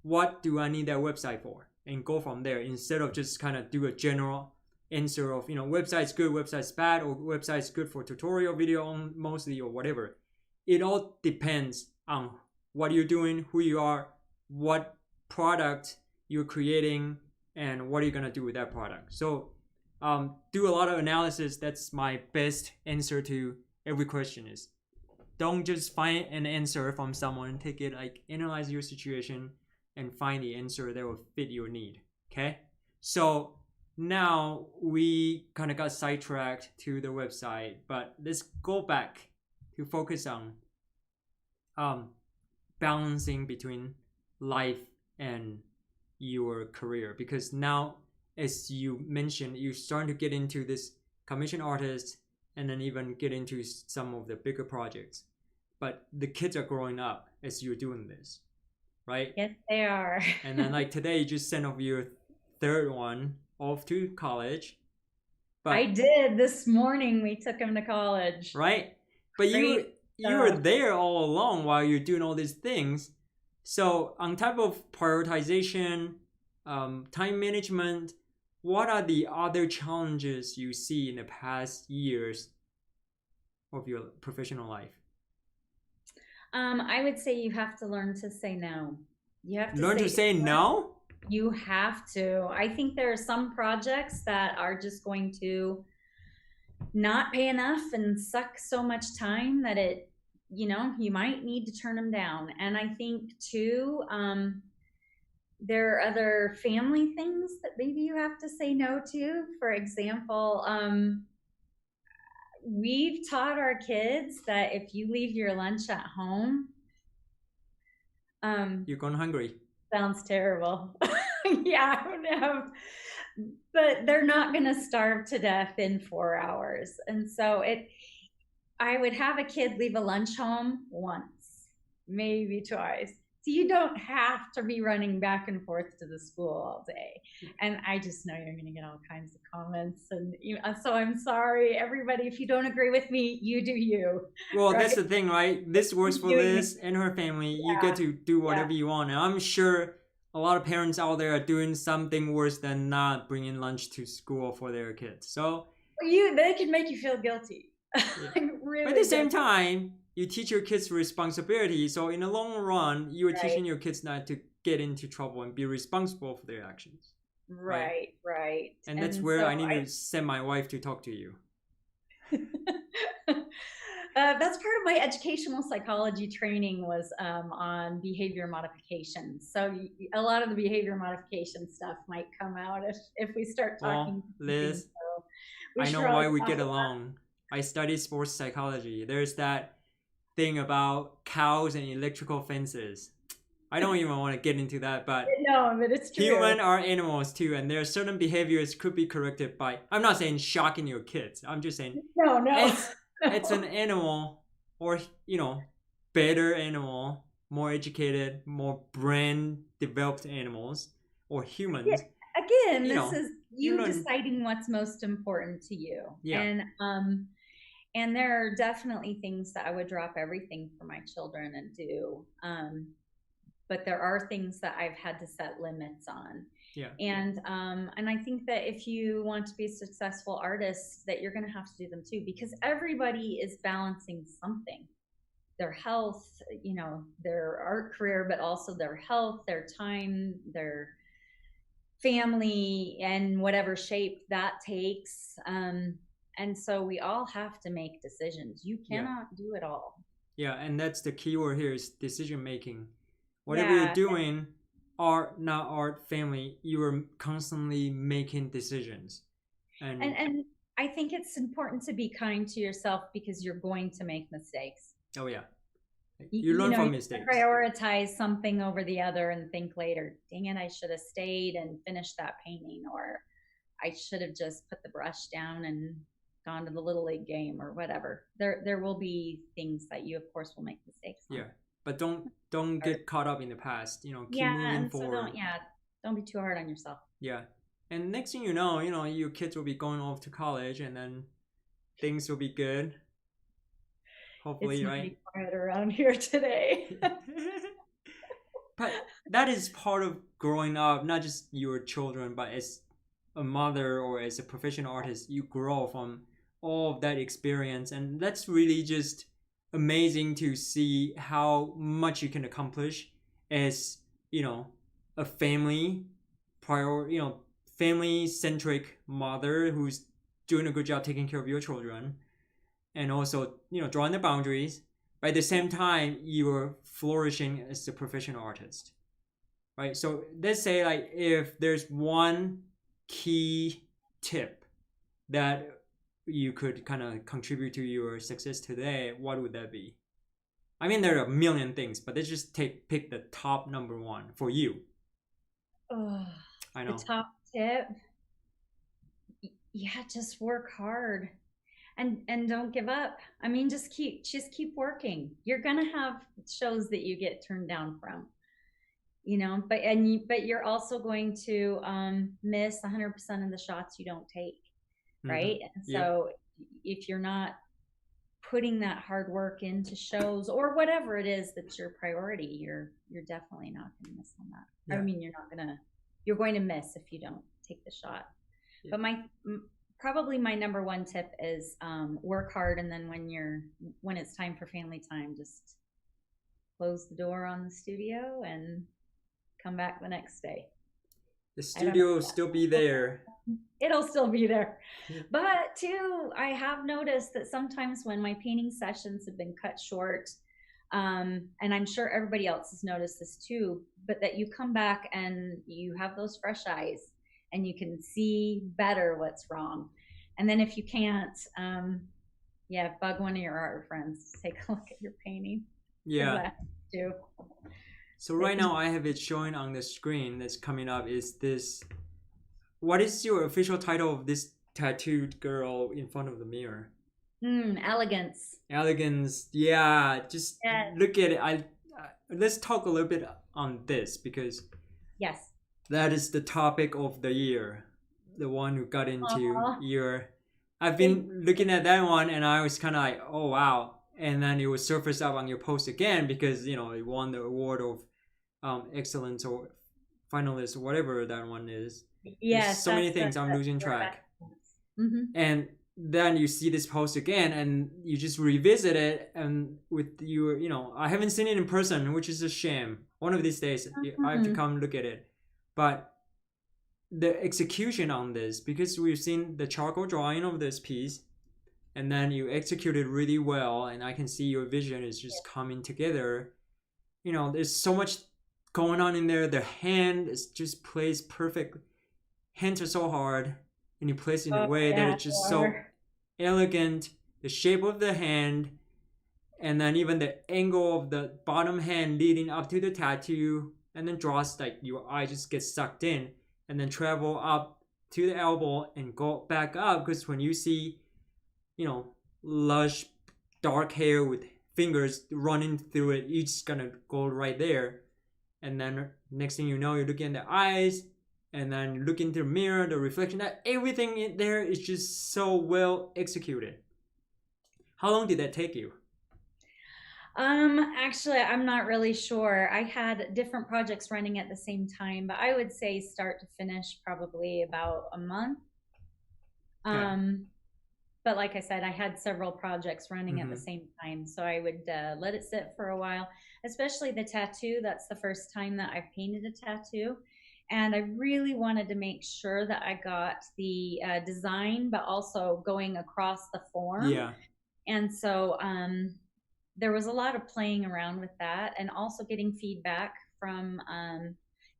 [SPEAKER 1] what do I need that website for? And go from there instead of just kind of do a general answer of, website's good, website's bad, or website's good for tutorial video mostly or whatever. It all depends on what you're doing, who you are, what product you're creating, and what are you going to do with that product. So do a lot of analysis. That's my best answer to every question is, don't just find an answer from someone, take it, like analyze your situation and find the answer that will fit your need. Okay, so now we kind of got sidetracked to the website, but let's go back to focus on balancing between life and your career, because now, as you mentioned, you're starting to get into this commission artist and then even get into some of the bigger projects, but the kids are growing up as you're doing this, right?
[SPEAKER 2] Yes, they are.
[SPEAKER 1] And then like today you just sent off your third one off to college.
[SPEAKER 2] But I did this morning. We took him to college,
[SPEAKER 1] right? But you were there all along while you're doing all these things. So on top of prioritization, time management, what are the other challenges you see in the past years of your professional life?
[SPEAKER 2] I would say you have to learn to say no. You have to
[SPEAKER 1] learn to say no?
[SPEAKER 2] You have to. I think there are some projects that are just going to not pay enough and suck so much time that it, you might need to turn them down. And I think too, there are other family things that maybe you have to say no to. For example, we've taught our kids that if you leave your lunch at home,
[SPEAKER 1] you're going hungry.
[SPEAKER 2] Sounds terrible. Yeah, I know. But they're not going to starve to death in 4 hours. And so I would have a kid leave a lunch home once, maybe twice. So you don't have to be running back and forth to the school all day. And I just know you're going to get all kinds of comments. And so I'm sorry, everybody, if you don't agree with me, you do you.
[SPEAKER 1] Well, right? That's the thing, right? This works for Liz and her family. Yeah. You get to do whatever you want. And I'm sure a lot of parents out there are doing something worse than not bringing lunch to school for their kids. So
[SPEAKER 2] they can make you feel guilty.
[SPEAKER 1] Yeah. Really, but at the same time, you teach your kids responsibility. So in the long run, you are teaching your kids not to get into trouble and be responsible for their actions.
[SPEAKER 2] Right.
[SPEAKER 1] And that's where I need to send my wife to talk to you.
[SPEAKER 2] That's part of my educational psychology training was on behavior modification. So a lot of the behavior modification stuff might come out if we start talking.
[SPEAKER 1] Well, Liz, so I know why we get along. I study sports psychology. There's that thing about cows and electrical fences. I don't even want to get into that, but
[SPEAKER 2] no, but it's true.
[SPEAKER 1] Humans are animals too, and there are certain behaviors could be corrected by. I'm not saying shocking your kids. I'm just saying
[SPEAKER 2] no.
[SPEAKER 1] It's an animal, or better animal, more educated, more brain developed animals, or humans.
[SPEAKER 2] Yeah. Again, this is you deciding what's most important to you. Yeah. And there are definitely things that I would drop everything for my children and do. But there are things that I've had to set limits on.
[SPEAKER 1] Yeah.
[SPEAKER 2] And I think that if you want to be a successful artist, that you're going to have to do them too, because everybody is balancing something. Their health, their art career, but also their health, their time, their family, and whatever shape that takes. And so we all have to make decisions. You cannot do it all.
[SPEAKER 1] Yeah, and that's the key word here is decision making. Whatever you're doing, art, not art, family, you are constantly making decisions.
[SPEAKER 2] And I think it's important to be kind to yourself because you're going to make mistakes.
[SPEAKER 1] Oh, yeah. You learn from mistakes.
[SPEAKER 2] Prioritize something over the other and think later, dang it, I should have stayed and finished that painting, or I should have just put the brush down and to the Little League game or whatever. There will be things that you of course will make mistakes on.
[SPEAKER 1] Yeah. but don't get caught up in the past. Keep
[SPEAKER 2] Yeah,
[SPEAKER 1] moving
[SPEAKER 2] and so
[SPEAKER 1] forward.
[SPEAKER 2] don't be too hard on yourself.
[SPEAKER 1] Yeah, and next thing you know, your kids will be going off to college, and then things will be good.
[SPEAKER 2] It's
[SPEAKER 1] Hopefully, right?
[SPEAKER 2] pretty quiet around here today.
[SPEAKER 1] But that is part of growing up, not just your children, but as a mother or as a professional artist, you grow from all of that experience. And that's really just amazing to see how much you can accomplish as, a family centric mother who's doing a good job taking care of your children and also, drawing the boundaries. But at the same time, you're flourishing as a professional artist, right? So let's say like if there's one key tip that you could kind of contribute to your success today, what would that be? I mean, there are a million things, but let's just pick the top number one for you.
[SPEAKER 2] Oh,
[SPEAKER 1] I know.
[SPEAKER 2] the top tip, yeah, just work hard and don't give up. I mean, just keep working. You're gonna have shows that you get turned down from, but you're also going to miss 100% of the shots you don't take, right? And so if you're not putting that hard work into shows or whatever it is that's your priority, you're definitely not going to miss on that. I mean, you're going to miss if you don't take the shot. But probably my number one tip is work hard, and then when it's time for family time, just close the door on the studio and come back the next day.
[SPEAKER 1] The studio will still be there.
[SPEAKER 2] It'll still be there. But too, I have noticed that sometimes when my painting sessions have been cut short, and I'm sure everybody else has noticed this too, but that you come back and you have those fresh eyes and you can see better what's wrong. And then if you can't, bug one of your art friends, take a look at your painting.
[SPEAKER 1] Yeah.
[SPEAKER 2] Do.
[SPEAKER 1] So right now I have it showing on the screen that's coming up is this. What is your official title of this tattooed girl in front of the mirror?
[SPEAKER 2] Elegance.
[SPEAKER 1] Elegance. Yeah, just look at it. Let's talk a little bit on this because that is the topic of the year. The one who got into your. I've been looking at that one and I was kind of like, oh wow. And then it was surfaced up on your post again because it won the award of excellence or finalist or whatever that one is.
[SPEAKER 2] Yes,
[SPEAKER 1] there's so many things I'm losing track. And then you see this post again and you just revisit it, and with your I haven't seen it in person, which is a shame. One of these days I have to come look at it. But the execution on this, because we've seen the charcoal drawing of this piece and then you execute it really well, and I can see your vision is just coming together. There's so much going on in there. The hand is just placed perfect. Hands are so hard, and you place it in a way that it's just so elegant. The shape of the hand, and then even the angle of the bottom hand leading up to the tattoo, and then draws like your eye just gets sucked in, and then travel up to the elbow and go back up. Because when you see lush dark hair with fingers running through it, each gonna go right there. And then next thing you know, you're looking at the eyes, and then you look into the mirror, the reflection, that everything in there is just so well executed. How long did that take you?
[SPEAKER 2] Actually, I'm not really sure. I had different projects running at the same time, but I would say start to finish probably about a month. But like I said, I had several projects running at the same time, so I would let it sit for a while, especially the tattoo. That's the first time that I've painted a tattoo, and I really wanted to make sure that I got the design, but also going across the form.
[SPEAKER 1] Yeah.
[SPEAKER 2] And so there was a lot of playing around with that, and also getting feedback from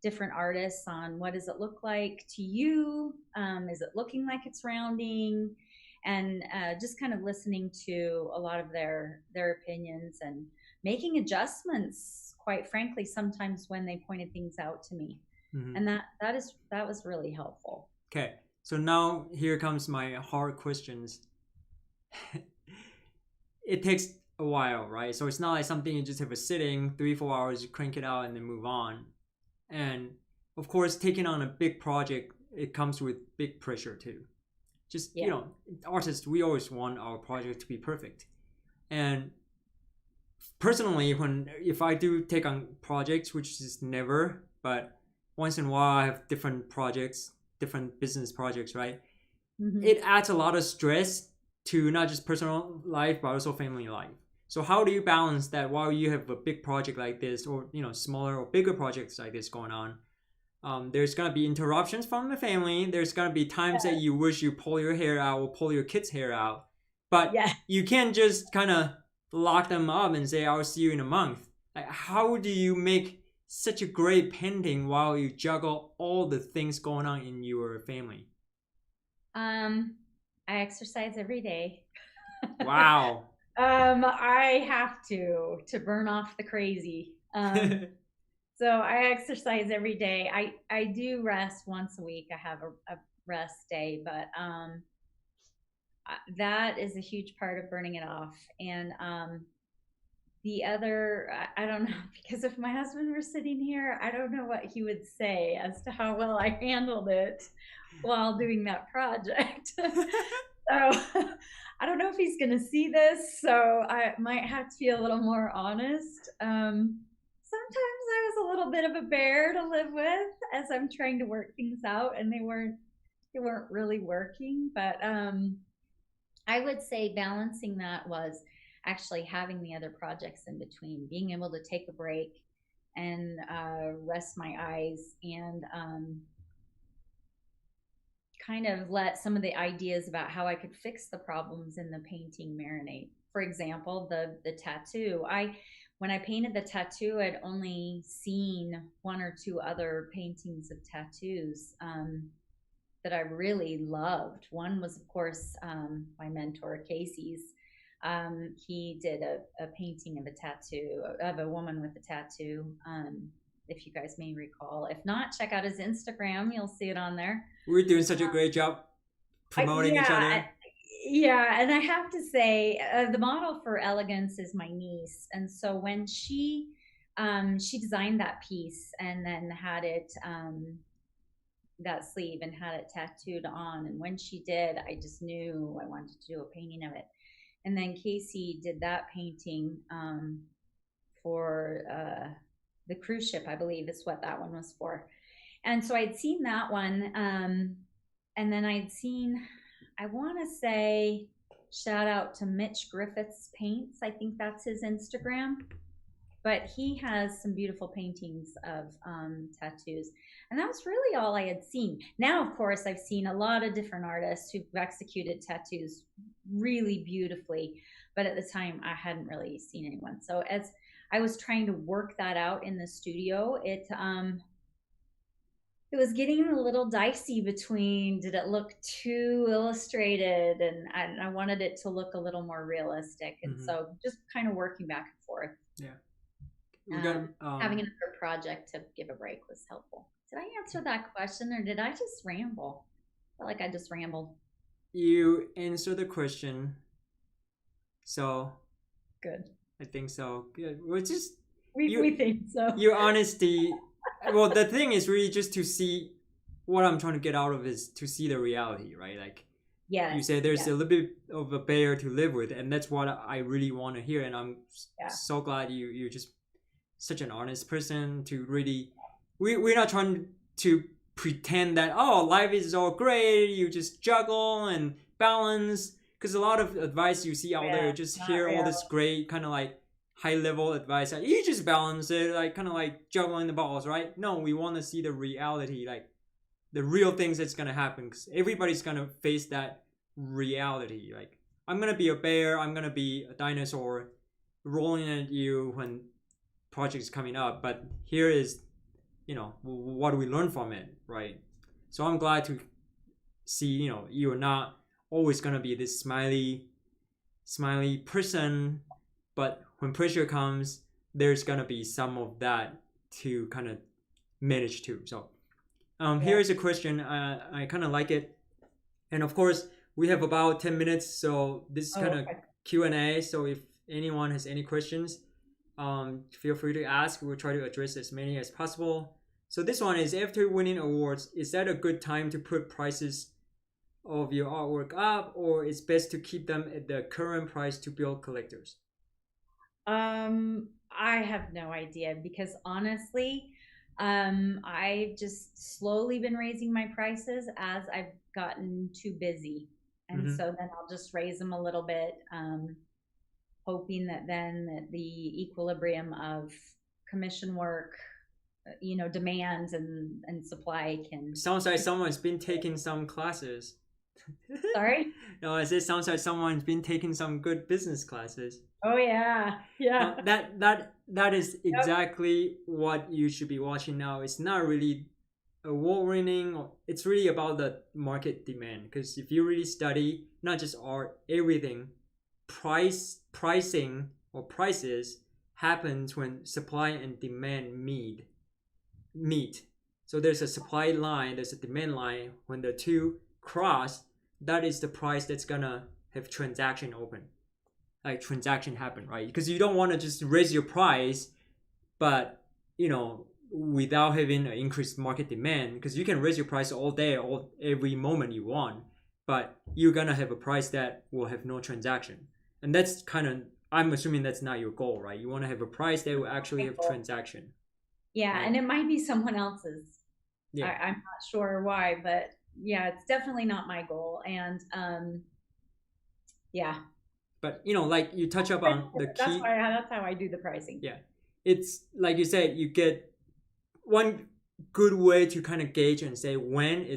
[SPEAKER 2] different artists on what does it look like to you? Is it looking like it's rounding? And just kind of listening to a lot of their opinions and making adjustments, quite frankly, sometimes when they pointed things out to me. And that was really helpful.
[SPEAKER 1] Okay, so now here comes my hard questions. It takes a while, right? So it's not like something you just have a sitting 3-4 hours, you crank it out and then move on. And of course, taking on a big project, it comes with big pressure too. Just, artists, we always want our project to be perfect. And personally, if I do take on projects, which is never, but once in a while I have different projects, different business projects, right? Mm-hmm. It adds a lot of stress to not just personal life, but also family life. So how do you balance that while you have a big project like this, or smaller or bigger projects like this going on? There's gonna be interruptions from the family. There's gonna be times that you wish you pull your hair out or pull your kids' hair out, but you can't just kind of lock them up and say, "I'll see you in a month." Like, how do you make such a great painting while you juggle all the things going on in your family?
[SPEAKER 2] I exercise every day.
[SPEAKER 1] Wow.
[SPEAKER 2] I have to burn off the crazy. So I exercise every day. I do rest once a week. I have a rest day, but that is a huge part of burning it off. And the other, I don't know, because if my husband were sitting here, I don't know what he would say as to how well I handled it while doing that project. So I don't know if he's going to see this, so I might have to be a little more honest. Sometimes I was a little bit of a bear to live with as I'm trying to work things out, and they weren't really working. But I would say balancing that was actually having the other projects in between, being able to take a break and rest my eyes and kind of let some of the ideas about how I could fix the problems in the painting marinate. For example, the tattoo. When I painted the tattoo, I'd only seen 1 or 2 other paintings of tattoos that I really loved. One was, of course, my mentor, Casey's. He did a painting of a tattoo, of a woman with a tattoo, if you guys may recall. If not, check out his Instagram. You'll see it on there.
[SPEAKER 1] We're doing such a great job promoting each other.
[SPEAKER 2] Yeah, and I have to say, the model for Elegance is my niece. And so when she designed that piece and then had it, that sleeve and had it tattooed on. And when she did, I just knew I wanted to do a painting of it. And then Casey did that painting for the cruise ship, I believe is what that one was for. And so I'd seen that one. And then I'd seen, I want to say, shout out to Mitch Griffith's Paints. I think that's his Instagram. But he has some beautiful paintings of tattoos. And that was really all I had seen. Now, of course, I've seen a lot of different artists who've executed tattoos really beautifully. But at the time, I hadn't really seen anyone. So as I was trying to work that out in the studio, it was getting a little dicey between, did it look too illustrated, and I wanted it to look a little more realistic. And so just kind of working back and forth.
[SPEAKER 1] Yeah.
[SPEAKER 2] Having another project to give a break was helpful. Did I answer that question, or did I just ramble? I felt like I just rambled.
[SPEAKER 1] You answered the question. So
[SPEAKER 2] good.
[SPEAKER 1] I think so. Good. We're just
[SPEAKER 2] we think so.
[SPEAKER 1] Your honesty. Well, the thing is really just to see what I'm trying to get out of is to see the reality, right? Like, you say there's a little bit of a barrier to live with, and that's what I really want to hear. And I'm so glad you're just such an honest person to really. We're not trying to pretend that life is all great. You just juggle and balance, because a lot of advice you see out there, just hear all this great kind of like high level advice. Like, you just balance it, like kind of like juggling the balls, right? No, we want to see the reality, like the real things that's gonna happen, because everybody's gonna face that reality. Like, I'm gonna be a bear, I'm gonna be a dinosaur rolling at you when project's coming up, but here is, what do we learn from it, right? So I'm glad to see, you're not always gonna be this smiley person, but when pressure comes, there's gonna be some of that to kind of manage too. So here's a question. I kind of like it, and of course we have about 10 minutes, so this is kind of Q&A. So if anyone has any questions, feel free to ask. We'll try to address as many as possible. So this one is, after winning awards, is that a good time to put prices of your artwork up, or it's best to keep them at the current price to build collectors?
[SPEAKER 2] I have no idea because honestly, I've just slowly been raising my prices as I've gotten too busy. And
[SPEAKER 1] Mm-hmm.
[SPEAKER 2] so then I'll just raise them a little bit, hoping that then that the equilibrium of commission work, demand and supply
[SPEAKER 1] Sounds like someone's been taking some classes.
[SPEAKER 2] sorry.
[SPEAKER 1] No, it sounds like someone's been taking some good business classes.
[SPEAKER 2] Oh yeah. Yeah.
[SPEAKER 1] No, that is exactly what you should be watching now. It's not really award winning. It's really about the market demand. Because if you really study not just art, everything, pricing or prices happens when supply and demand meet. So there's a supply line, there's a demand line. When the two cross, that is the price that's gonna have transaction open, like transaction happen, right? Because you don't want to just raise your price, but without having an increased market demand, because you can raise your price all day, every moment you want, but you're gonna have a price that will have no transaction, and that's kind of, I'm assuming that's not your goal, right? You want to have a price that will actually have transaction.
[SPEAKER 2] Yeah,
[SPEAKER 1] Right?
[SPEAKER 2] and it might be someone else's.
[SPEAKER 1] Yeah.
[SPEAKER 2] I'm not sure why, but yeah, it's definitely not my goal. And yeah.
[SPEAKER 1] But like you touch up on the key.
[SPEAKER 2] That's how I do the pricing.
[SPEAKER 1] Yeah, it's like you said, you get one good way to kind of gauge and say when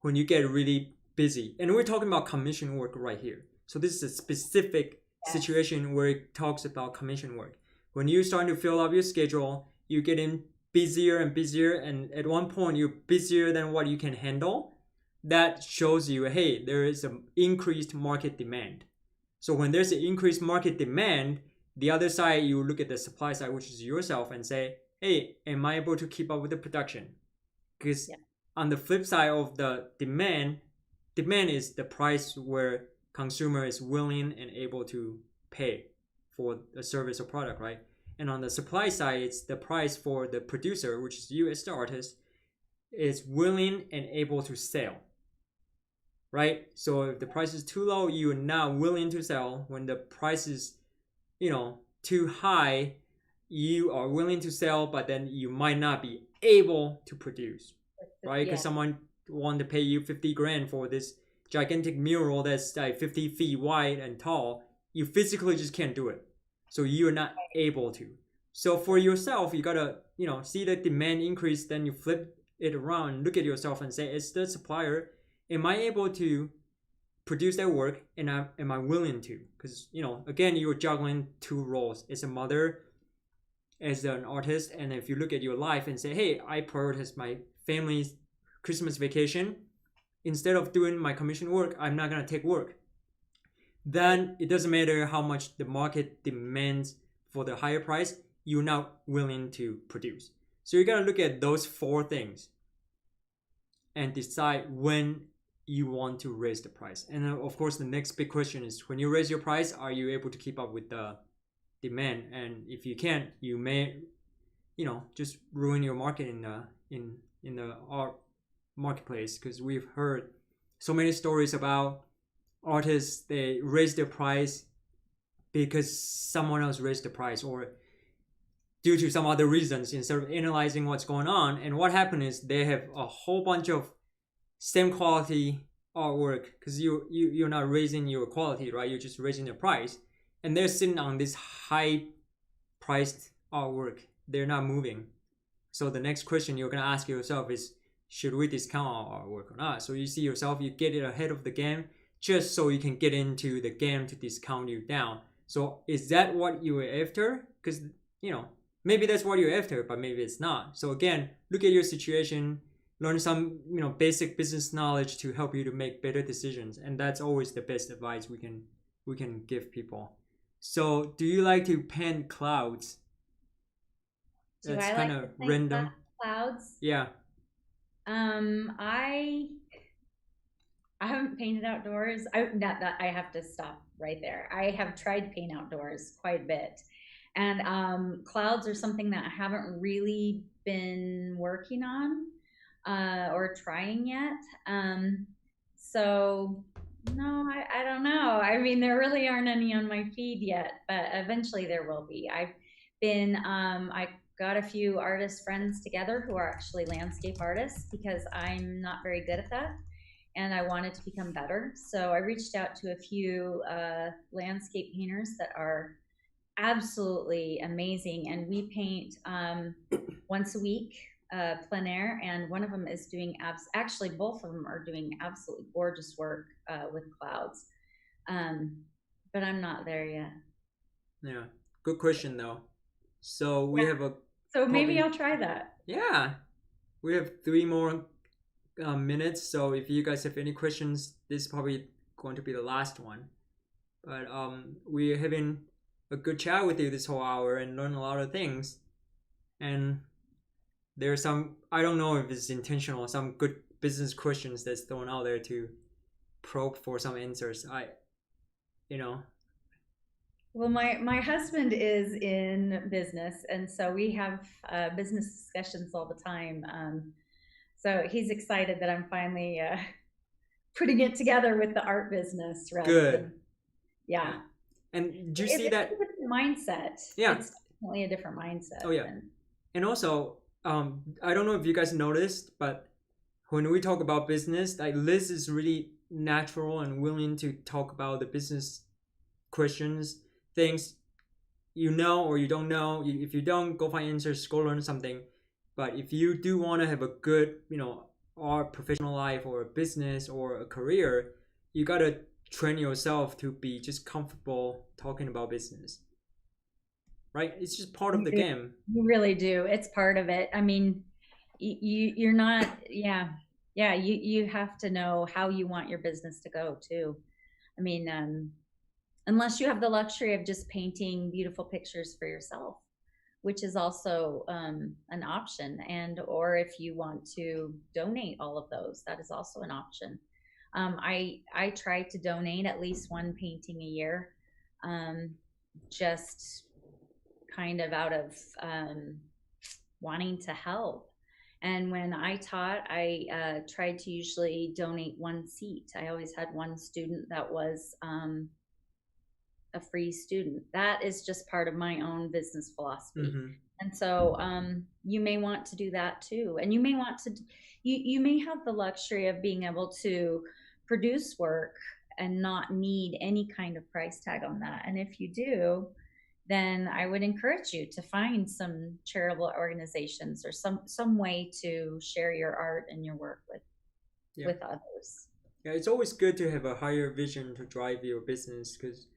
[SPEAKER 1] you get really busy, and we're talking about commission work right here. So this is a specific situation where it talks about commission work. When you're starting to fill up your schedule, you're getting busier and busier, and at one point you're busier than what you can handle. That shows you, hey, there is an increased market demand. So when there's an increased market demand, the other side, you look at the supply side, which is yourself, and say, hey, am I able to keep up with the production? Because on the flip side of the demand is the price where consumer is willing and able to pay for a service or product, right? And on the supply side, it's the price for the producer, which is you as the artist, is willing and able to sell, right? So if the price is too low, you're not willing to sell. When the price is, too high, you are willing to sell, but then you might not be able to produce, right? Because someone want to pay you 50 grand for this gigantic mural that's like 50 feet wide and tall. You physically just can't do it. So you're not able to. So for yourself, you gotta, see the demand increase, then you flip it around, look at yourself and say, as the supplier, am I able to produce that work, and am I willing to? Because again, you're juggling two roles as a mother, as an artist, and if you look at your life and say, hey, I prioritize my family's Christmas vacation instead of doing my commission work, I'm not gonna take work. Then it doesn't matter how much the market demands for the higher price, you're not willing to produce. So you gotta look at those four things and decide when you want to raise the price. And of course, the next big question is, when you raise your price, are you able to keep up with the demand? And if you can't, you may, just ruin your market in the art marketplace. Because we've heard so many stories about artists, they raise their price because someone else raised the price, or due to some other reasons, instead of analyzing what's going on. And what happened is they have a whole bunch of same quality artwork, because you're not raising your quality, right? You're just raising the price, and they're sitting on this high priced artwork. They're not moving. So the next question you're gonna ask yourself is, should we discount our artwork or not? So you see yourself, you get it ahead of the game, just so you can get into the game to discount you down. So is that what you were after? Because maybe that's what you're after, but maybe it's not. So again, look at your situation, learn some basic business knowledge to help you to make better decisions, and that's always the best advice we can give people. So do you like to paint clouds? That's kind of random.
[SPEAKER 2] Clouds?
[SPEAKER 1] Yeah.
[SPEAKER 2] I I haven't painted outdoors. I have to stop right there. I have tried to paint outdoors quite a bit. And clouds are something that I haven't really been working on or trying yet. So, no, I don't know. I mean, there really aren't any on my feed yet, but eventually there will be. I got a few artist friends together who are actually landscape artists because I'm not very good at that and I wanted to become better. So I reached out to a few landscape painters that are absolutely amazing, and we paint once a week, plein air, and one of them is doing actually both of them are doing absolutely gorgeous work with clouds. Um, but I'm not there yet.
[SPEAKER 1] Yeah, good question though. So we have a
[SPEAKER 2] So maybe
[SPEAKER 1] probably
[SPEAKER 2] I'll try that.
[SPEAKER 1] yeah. We have 3 more minutes. So if you guys have any questions, this is probably going to be the last one. But we're having a good chat with you this whole hour and learn a lot of things. And there's some, I don't know if it's intentional, some good business questions that's thrown out there to probe for some answers. You know,
[SPEAKER 2] Well, my husband is in business, and so we have business discussions all the time. So he's excited that I'm finally putting it together with the art business rather
[SPEAKER 1] good.
[SPEAKER 2] than, yeah.
[SPEAKER 1] And do you see that?
[SPEAKER 2] It's a different mindset.
[SPEAKER 1] Yeah.
[SPEAKER 2] It's definitely a different mindset.
[SPEAKER 1] Oh, yeah. And also, I don't know if you guys noticed, but when we talk about business, like Liz is really natural and willing to talk about the business questions, things you know or you don't know. If you don't, go find answers, go learn something. But if you do want to have a good, art professional life or a business or a career, you gotta train yourself to be just comfortable talking about business. Right? It's just part of the game.
[SPEAKER 2] You really do. It's part of it. I mean, you're not, yeah. Yeah, you have to know how you want your business to go too. I mean, unless you have the luxury of just painting beautiful pictures for yourself, which is also an option. And or if you want to donate all of those, that is also an option. I try to donate at least one painting a year, just kind of out of wanting to help. And when I taught, I tried to usually donate one seat. I always had one student that was a free student. That is just part of my own business philosophy. Mm-hmm. And so you may want to do that too. And you may want to, you may have the luxury of being able to produce work and not need any kind of price tag on that. And if you do, then I would encourage you to find some charitable organizations or some way to share your art and your work with others.
[SPEAKER 1] Yeah, it's always good to have a higher vision to drive your business, because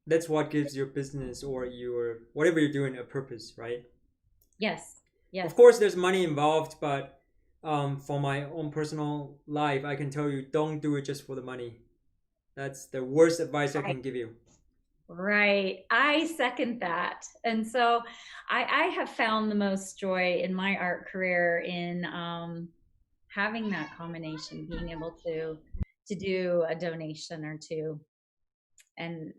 [SPEAKER 1] that's what gives your business or your whatever you're doing a purpose, right?
[SPEAKER 2] Yes. Yes.
[SPEAKER 1] Of course, there's money involved, but for my own personal life, I can tell you, don't do it just for the money. That's the worst advice I can give you.
[SPEAKER 2] Right. I second that. And so I have found the most joy in my art career in having that combination, being able to do a donation or two. And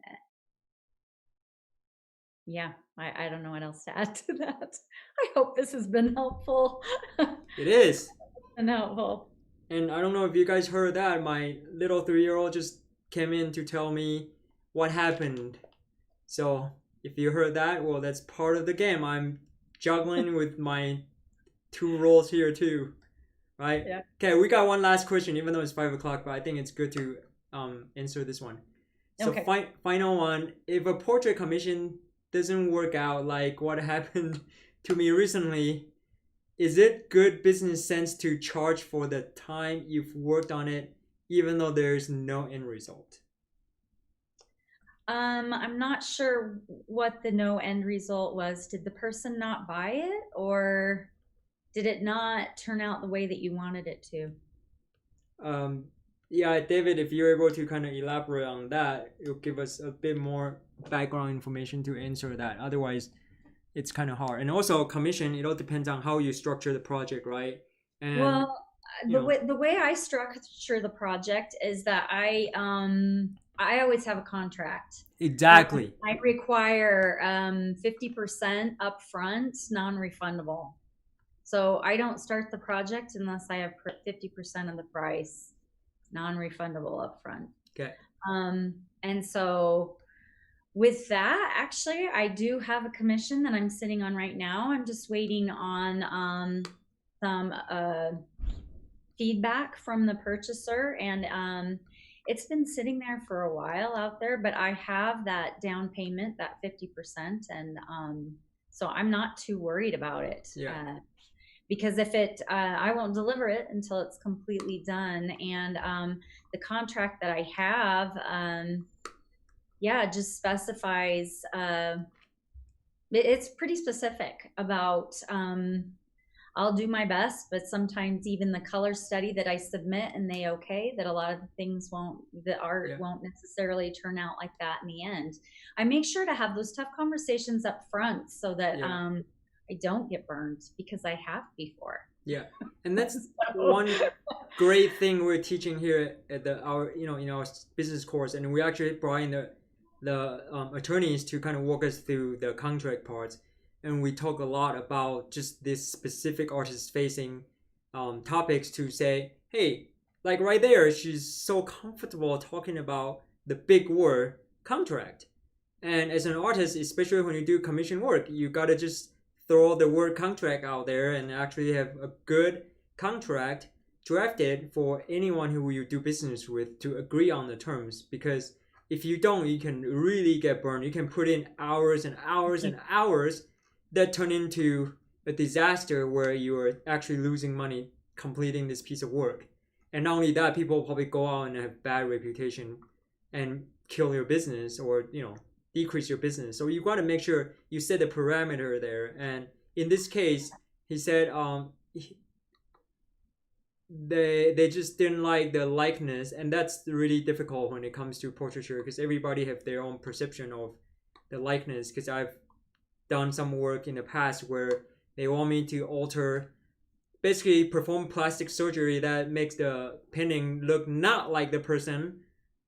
[SPEAKER 2] yeah, I don't know what else to add to that. I hope this has been helpful.
[SPEAKER 1] It is.
[SPEAKER 2] And helpful.
[SPEAKER 1] And I don't know if you guys heard that. My little 3-year-old just came in to tell me what happened. So if you heard that, well, that's part of the game. I'm juggling with my 2 roles here too, right?
[SPEAKER 2] Yeah.
[SPEAKER 1] Okay, we got one last question, even though it's 5 o'clock, but I think it's good to answer this one. So okay. Final one: if a portrait commission doesn't work out, like what happened to me recently, is it good business sense to charge for the time you've worked on it, even though there's no end result?
[SPEAKER 2] I'm not sure what the no end result was. Did the person not buy it, or did it not turn out the way that you wanted it to?
[SPEAKER 1] Yeah, David, if you're able to kind of elaborate on that, it'll give us a bit more background information to answer that. Otherwise, it's kind of hard. And also commission, it all depends on how you structure the project, right?
[SPEAKER 2] And well,
[SPEAKER 1] you know.
[SPEAKER 2] The way I structure the project is that I always have a contract.
[SPEAKER 1] Exactly.
[SPEAKER 2] I require 50% upfront, non-refundable. So I don't start the project unless I have 50% of the price non-refundable upfront.
[SPEAKER 1] Okay.
[SPEAKER 2] And so with that, actually, I do have a commission that I'm sitting on right now. I'm just waiting on some feedback from the purchaser, and it's been sitting there for a while out there, but I have that down payment, that 50%, and so I'm not too worried about it.
[SPEAKER 1] Yeah.
[SPEAKER 2] Because if I won't deliver it until it's completely done. And the contract that I have, just specifies, it's pretty specific about, I'll do my best, but sometimes even the color study that I submit and they okay, that a lot of the things the art won't necessarily turn out like that in the end. I make sure to have those tough conversations up front so that I don't get burned, because I have before.
[SPEAKER 1] Yeah, and that's one great thing we're teaching here at our in our business course, and we actually brought in the attorneys to kind of walk us through the contract parts, and we talk a lot about just this specific artist facing topics to say, hey, like right there, she's so comfortable talking about the big word contract, and as an artist, especially when you do commission work, you gotta just throw the word contract out there and actually have a good contract drafted for anyone who you do business with to agree on the terms. Because if you don't, you can really get burned. You can put in hours and hours and hours that turn into a disaster where you are actually losing money completing this piece of work. And not only that, people probably go out and have bad reputation and kill your business, or decrease your business. So you got to make sure you set a parameter there. And in this case, he said they just didn't like the likeness, and that's really difficult when it comes to portraiture, because everybody have their own perception of the likeness. Because I've done some work in the past where they want me to basically perform plastic surgery that makes the painting look not like the person,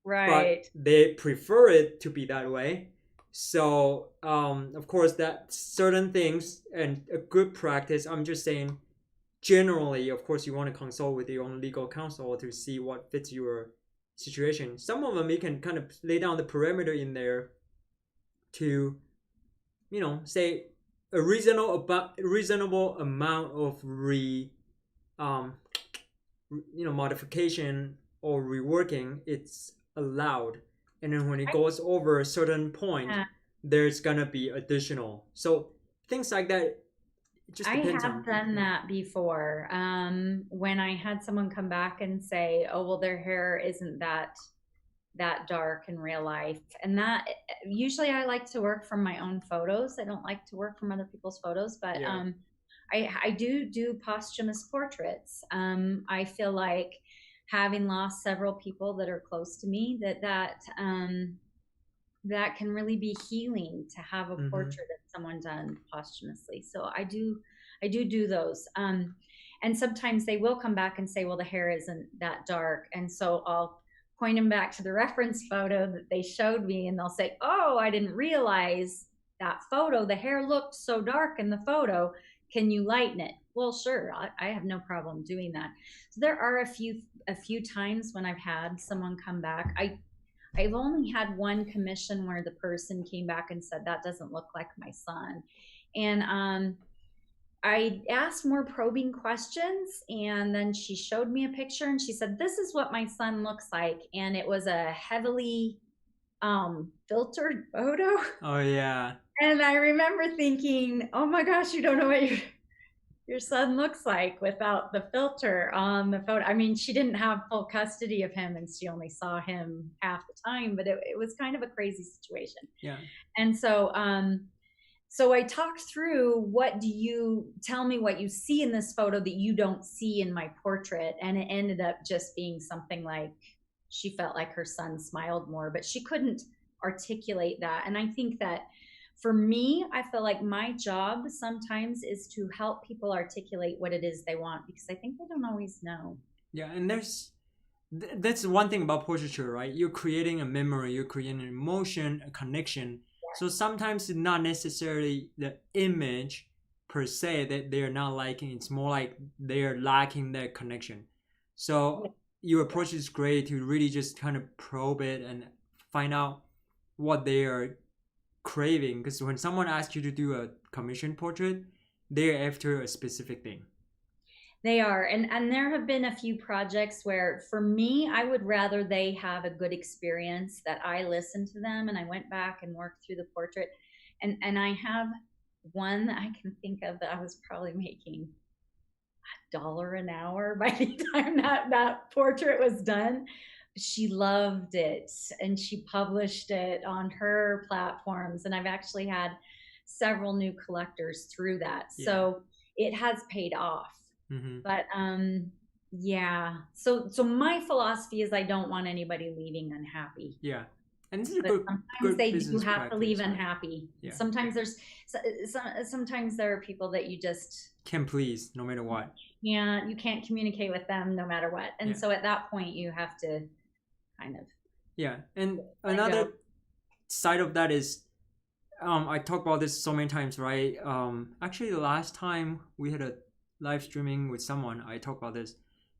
[SPEAKER 2] right?
[SPEAKER 1] But they prefer it to be that way. So, of course, that certain things and a good practice, I'm just saying, generally, of course, you want to consult with your own legal counsel to see what fits your situation. Some of them, you can kind of lay down the parameter in there to, say a reasonable amount of modification or reworking, it's allowed. And then when it goes over a certain point, there's gonna be additional. So things like that, it just depends on.
[SPEAKER 2] I have done that before. When I had someone come back and say, "Oh, well, their hair isn't that dark in real life," and that usually I like to work from my own photos. I don't like to work from other people's photos, but I do posthumous portraits. I feel like, having lost several people that are close to me, that can really be healing to have a portrait of someone done posthumously. So I do those. And sometimes they will come back and say, well, the hair isn't that dark. And so I'll point them back to the reference photo that they showed me, and they'll say, oh, I didn't realize that photo, the hair looked so dark in the photo. Can you lighten it? Well, sure, I have no problem doing that. So there are a few times when I've had someone come back. I've only had one commission where the person came back and said, that doesn't look like my son. And I asked more probing questions, and then she showed me a picture and she said, this is what my son looks like. And it was a heavily filtered photo.
[SPEAKER 1] Oh, yeah.
[SPEAKER 2] And I remember thinking, oh my gosh, you don't know what your son looks like without the filter on the photo. I mean, she didn't have full custody of him and she only saw him half the time, but it was kind of a crazy situation.
[SPEAKER 1] Yeah.
[SPEAKER 2] And so, so I talked through, tell me what you see in this photo that you don't see in my portrait. And it ended up just being something like, she felt like her son smiled more, but she couldn't articulate that. And I think that For me, I feel like my job sometimes is to help people articulate what it is they want, because I think they don't always know.
[SPEAKER 1] Yeah, and that's one thing about portraiture, right? You're creating a memory, you're creating an emotion, a connection. So sometimes it's not necessarily the image per se that they're not liking. It's more like they're lacking that connection. So your approach is great to really just kind of probe it and find out what they are craving. Because when someone asks you to do a commission portrait, they're after a specific thing.
[SPEAKER 2] They are. And there have been a few projects where, for me, I would rather they have a good experience, that I listened to them and I went back and worked through the portrait. And I have one that I can think of that I was probably making $1 an hour by the time that portrait was done. She loved it and she published it on her platforms. And I've actually had several new collectors through that. Yeah. So it has paid off. Mm-hmm. But yeah. So my philosophy is I don't want anybody leaving unhappy.
[SPEAKER 1] Yeah. And this is a good
[SPEAKER 2] they do have to leave unhappy. Yeah. Sometimes there are people that you just
[SPEAKER 1] can't please no matter what.
[SPEAKER 2] Yeah, you can't communicate with them no matter what. And so at that point you have to kind of.
[SPEAKER 1] Yeah. And another side of that is I talk about this so many times, right? Actually the last time we had a live streaming with someone, I talk about this.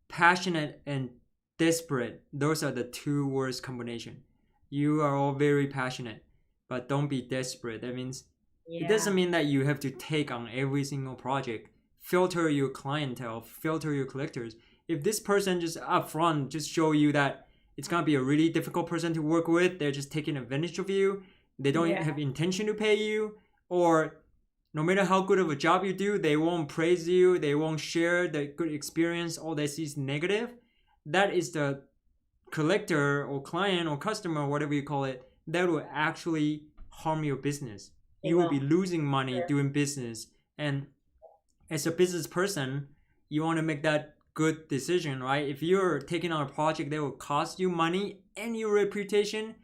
[SPEAKER 1] Passionate and desperate, those are the two words combination. You are all very passionate, but don't be desperate. That means it doesn't mean that you have to take on every single project. Filter your clientele, filter your collectors. If this person just upfront just show you that it's gonna be a really difficult person to work with, they're just taking advantage of you, they don't have intention to pay you, or no matter how good of a job you do, they won't praise you, they won't share the good experience, all they see is negative. That is the collector or client or customer, whatever you call it, that will actually harm your business. You will be losing money doing business. And as a business person, you want to make that good decision, right? If you're taking on a project that will cost you money and your reputation,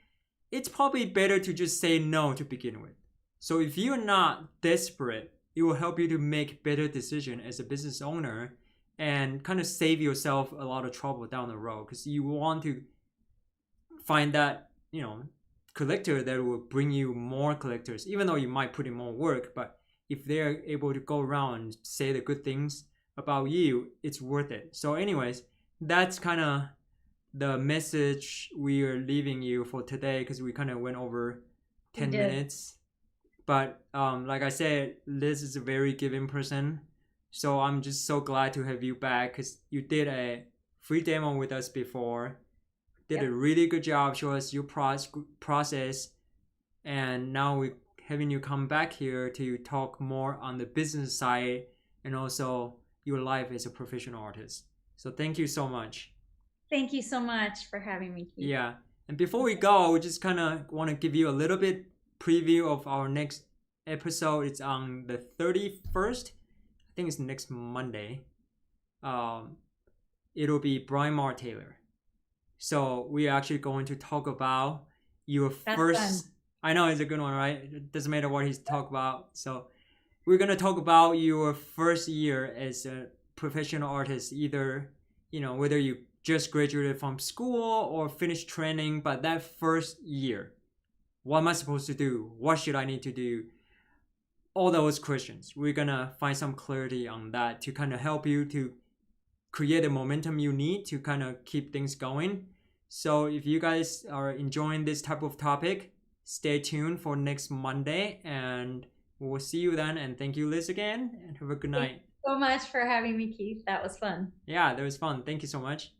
[SPEAKER 1] it's probably better to just say no to begin with. So if you're not desperate, it will help you to make better decision as a business owner and kind of save yourself a lot of trouble down the road, because you want to find that, collector that will bring you more collectors, even though you might put in more work. But if they're able to go around and say the good things about you, it's worth it. So anyways, that's kind of the message we are leaving you for today, because we kind of went over 10 minutes. But like I said, Liz is a very giving person. So I'm just so glad to have you back, because you did a free demo with us before. Did a really good job, show us your process. And now we're having you come back here to talk more on the business side and also your life as a professional artist. So thank you so much.
[SPEAKER 2] Thank you so much for having me, Keith.
[SPEAKER 1] Yeah. And before we go, we just kind of want to give you a little bit preview of our next episode. It's on the 31st. I think it's next Monday. It'll be Brian Mar Taylor. So we're actually going to talk about your first. Fun. I know it's a good one, right? It doesn't matter what he's talk about. So we're gonna talk about your first year as a professional artist. Either whether you just graduated from school or finished training, but that first year, what am I supposed to do? What should I need to do? All those questions. We're gonna find some clarity on that to kind of help you to create the momentum you need to kind of keep things going. So if you guys are enjoying this type of topic, stay tuned for next Monday, and we'll see you then. And thank you, Liz, again, and have a good night.
[SPEAKER 2] Thank you so much for having me, Keith. That was fun.
[SPEAKER 1] Yeah, that was fun. Thank you so much.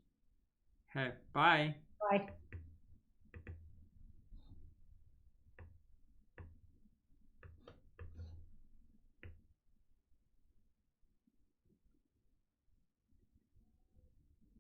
[SPEAKER 1] Okay, bye.
[SPEAKER 2] Bye.